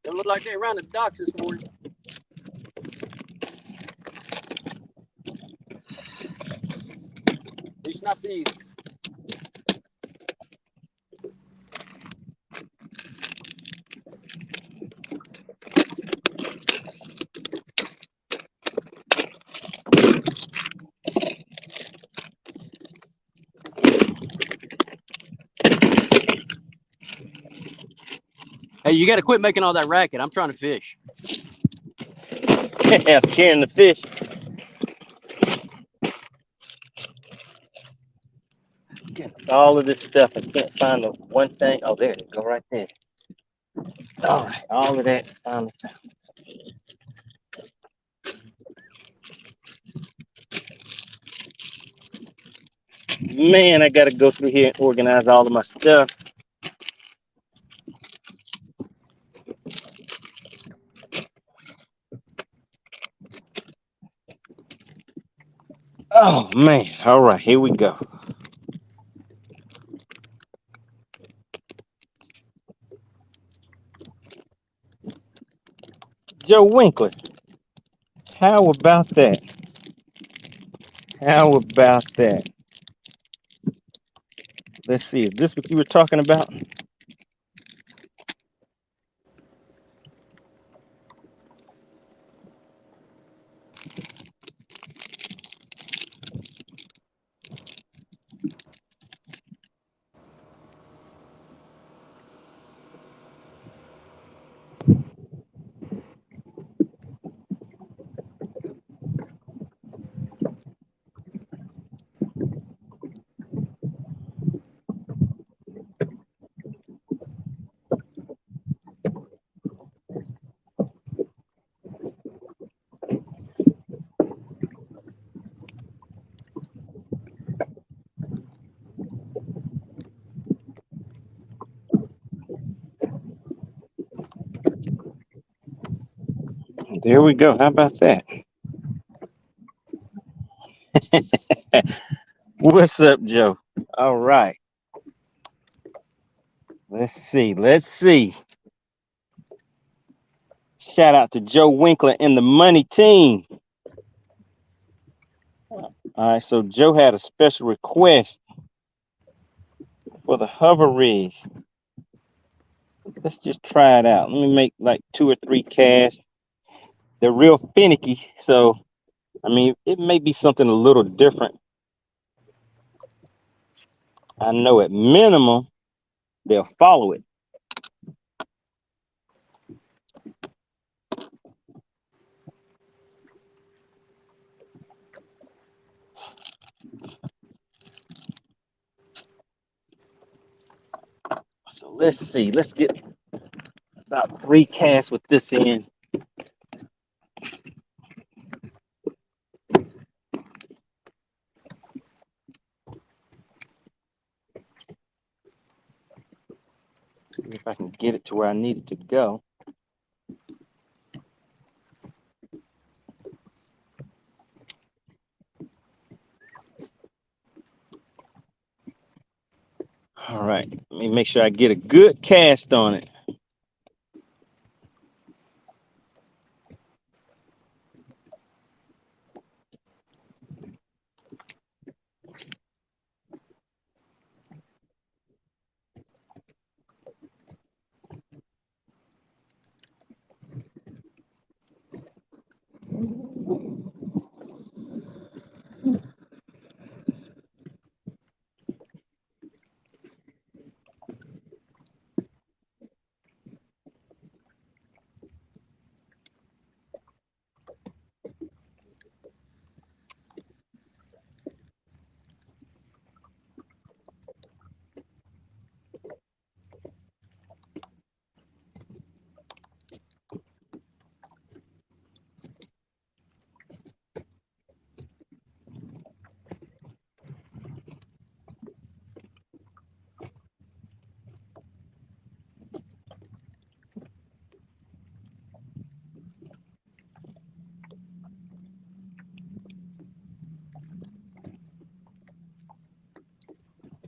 Don't look like they're around the docks this morning. At least not these. Hey, you got to quit making all that racket. I'm trying to fish. Yeah, scaring the fish. Against all of this stuff, I can't find the one thing. Oh, there it go, right there. All right, all of that found. Man, I gotta go through here and organize all of my stuff. Oh man, all right, here we go. Joe Winkler, how about that? How about that? Let's see. Is this what you were talking about? There we go. How about that? What's up, Joe? All right. Let's see. Let's see. Shout out to Joe Winkler and the Money Team. All right. So Joe had a special request for the hover rig. Let's just try it out. Let me make like 2 or 3 casts. They're real finicky. So, I mean, it may be something a little different. I know at minimum, they'll follow it. So let's see. Let's get about 3 casts with this in. See if I can get it to where I need it to go. All right. Let me make sure I get a good cast on it.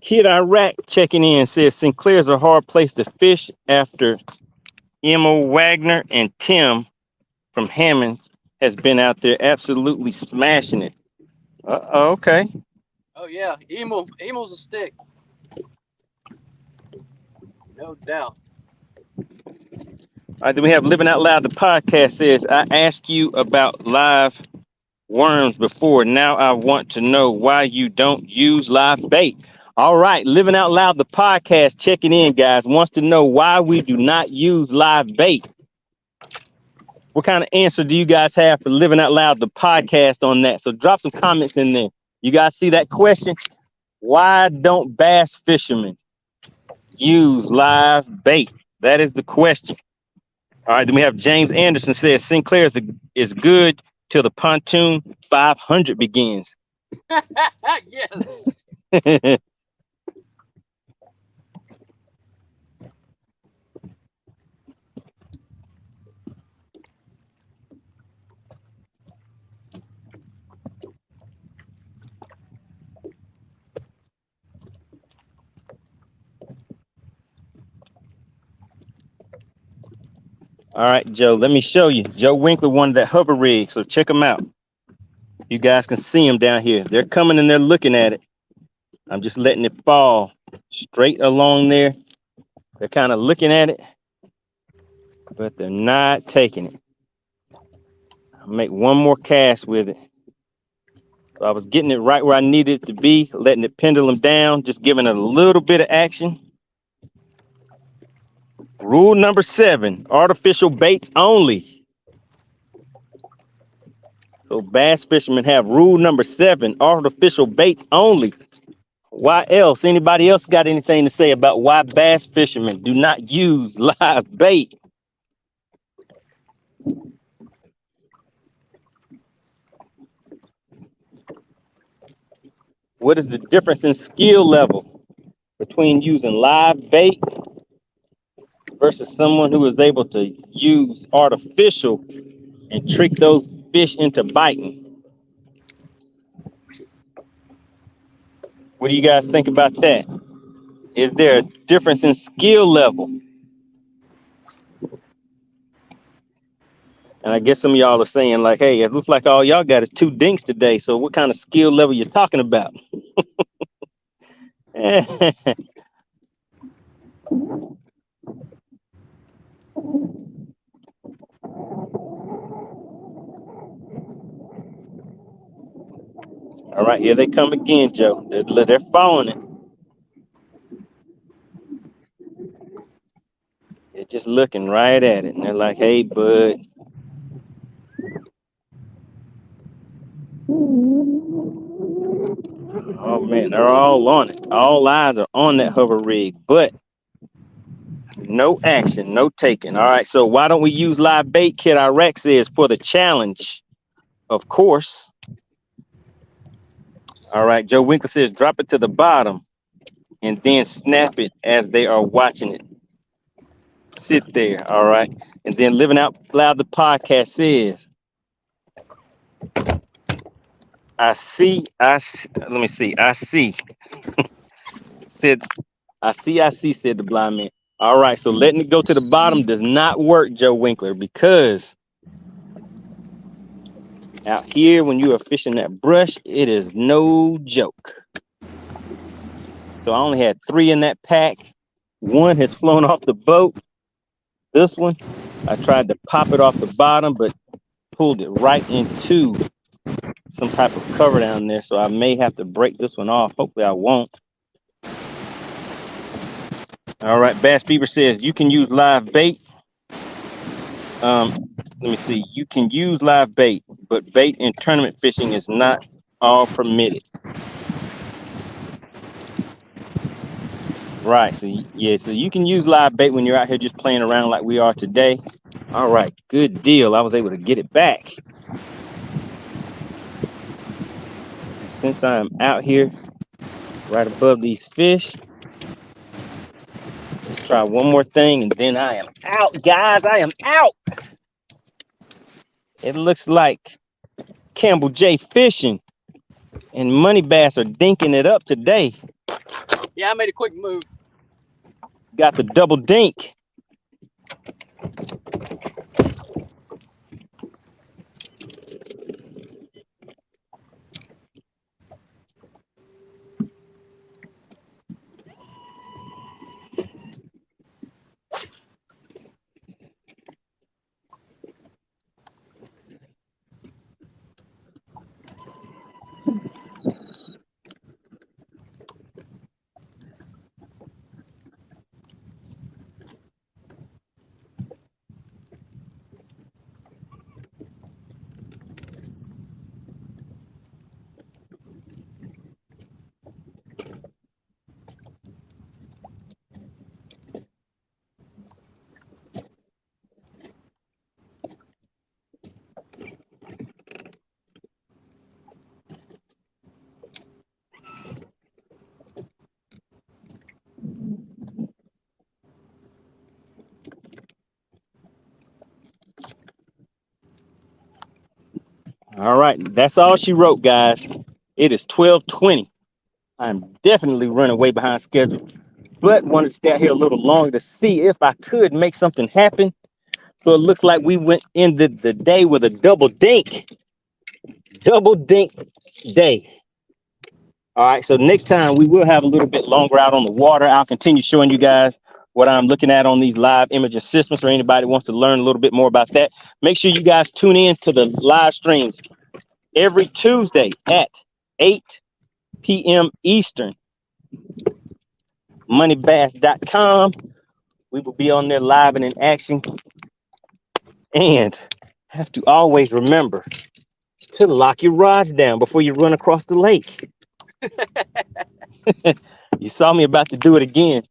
Kid Iraq checking in says Sinclair's a hard place to fish after Emma Wagner and Tim from Hammond has been out there absolutely smashing it. Okay. Oh yeah, Emel's a stick, no doubt. All right, then we have Living Out Loud. The podcast says, I asked you about live worms before. Now I want to know why you don't use live bait. All right, Living Out Loud, the podcast checking in, guys, wants to know why we do not use live bait. What kind of answer do you guys have for Living Out Loud, the podcast on that? So drop some comments in there. You guys see that question? Why don't bass fishermen use live bait? That is the question. All right, then we have James Anderson says Sinclair is good till the pontoon 500 begins. Yes. All right, Joe, let me show you. Joe Winkler wanted that hover rig, so check him out. You guys can see them down here. They're coming and they're looking at it. I'm just letting it fall straight along there. They're kind of looking at it, but they're not taking it. I'll make one more cast with it. So I was getting it right where I needed it to be, letting it pendulum down, just giving it a little bit of action. Rule number 7, artificial baits only. So bass fishermen have rule number 7, artificial baits only. Why else? Anybody else got anything to say about why bass fishermen do not use live bait? What is the difference in skill level between using live bait versus someone who is able to use artificial and trick those fish into biting? What do you guys think about that? Is there a difference in skill level? And I guess some of y'all are saying like, hey, it looks like all y'all got is 2 dinks today. So what kind of skill level you talking about? All right, here they come again, Joe. They're following it. They're just looking right at it. And they're like, hey, bud. Oh, man, they're all on it. All eyes are on that hover rig, but no action, no taking. All right, so why don't we use live bait, Kid Iraq says, for the challenge? Of course. All right, Joe Winkler says, drop it to the bottom and then snap it as they are watching it. Sit there, all right? And then Living Out Loud, the podcast says, I see, let me see, I see. Said, I see, said the blind man. All right, so letting it go to the bottom does not work, Joe Winkler, because out here, when you are fishing that brush, it is no joke. So I only had 3 in that pack. 1 has flown off the boat. This one, I tried to pop it off the bottom, but pulled it right into some type of cover down there. So I may have to break this one off. Hopefully I won't. All right, Bass Beaver says you can use live bait. Let me see. You can use live bait, but bait in tournament fishing is not all permitted. Right. So yeah. So you can use live bait when you're out here just playing around like we are today. All right. Good deal. I was able to get it back. And since I'm out here right above these fish, let's try one more thing and then I am out, guys. I am out. It looks like Campbell J Fishing and MoneyBass are dinking it up today. Yeah, I made a quick move. Got the double dink. All right, that's all she wrote, guys. It is 12:20. I'm definitely running way behind schedule, but wanted to stay out here a little longer to see if I could make something happen. So it looks like we went ended the day with a double dink. double dink day. All right, so next time we will have a little bit longer out on the water. I'll continue showing you guys what I'm looking at on these live imaging systems. For anybody who wants to learn a little bit more about that, make sure you guys tune in to the live streams every Tuesday at 8 p.m. Eastern. MoneyBass.com. We will be on there live and in action. And have to always remember to lock your rods down before you run across the lake. You saw me about to do it again.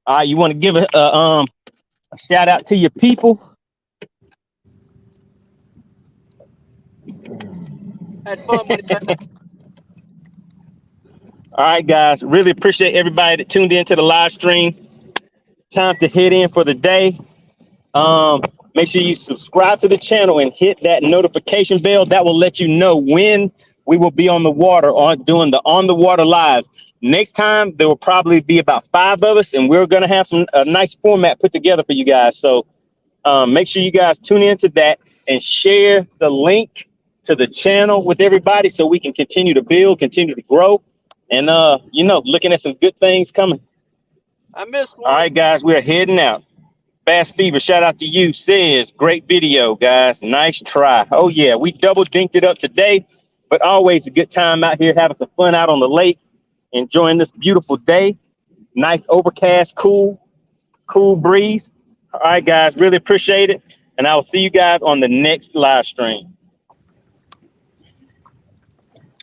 All right, you want to give a shout out to your people? Had fun, MoneyBass. All right, guys, really appreciate everybody that tuned in to the live stream. Time to head in for the day. Make sure you subscribe to the channel and hit that notification bell. That will let you know when we will be on the water or doing the on the water lives. Next time there will probably be about 5 of us, and we're gonna have a nice format put together for you guys. So make sure you guys tune into that and share the link to the channel with everybody so we can continue to build, continue to grow, and looking at some good things coming. I missed one. All right, guys, we're heading out. Bass Fever, shout out to you. Says, great video, guys. Nice try. Oh, yeah, we double dinked it up today, but always a good time out here having some fun out on the lake, enjoying this beautiful day. Nice overcast, cool breeze. All right, guys, really appreciate it. And I will see you guys on the next live stream.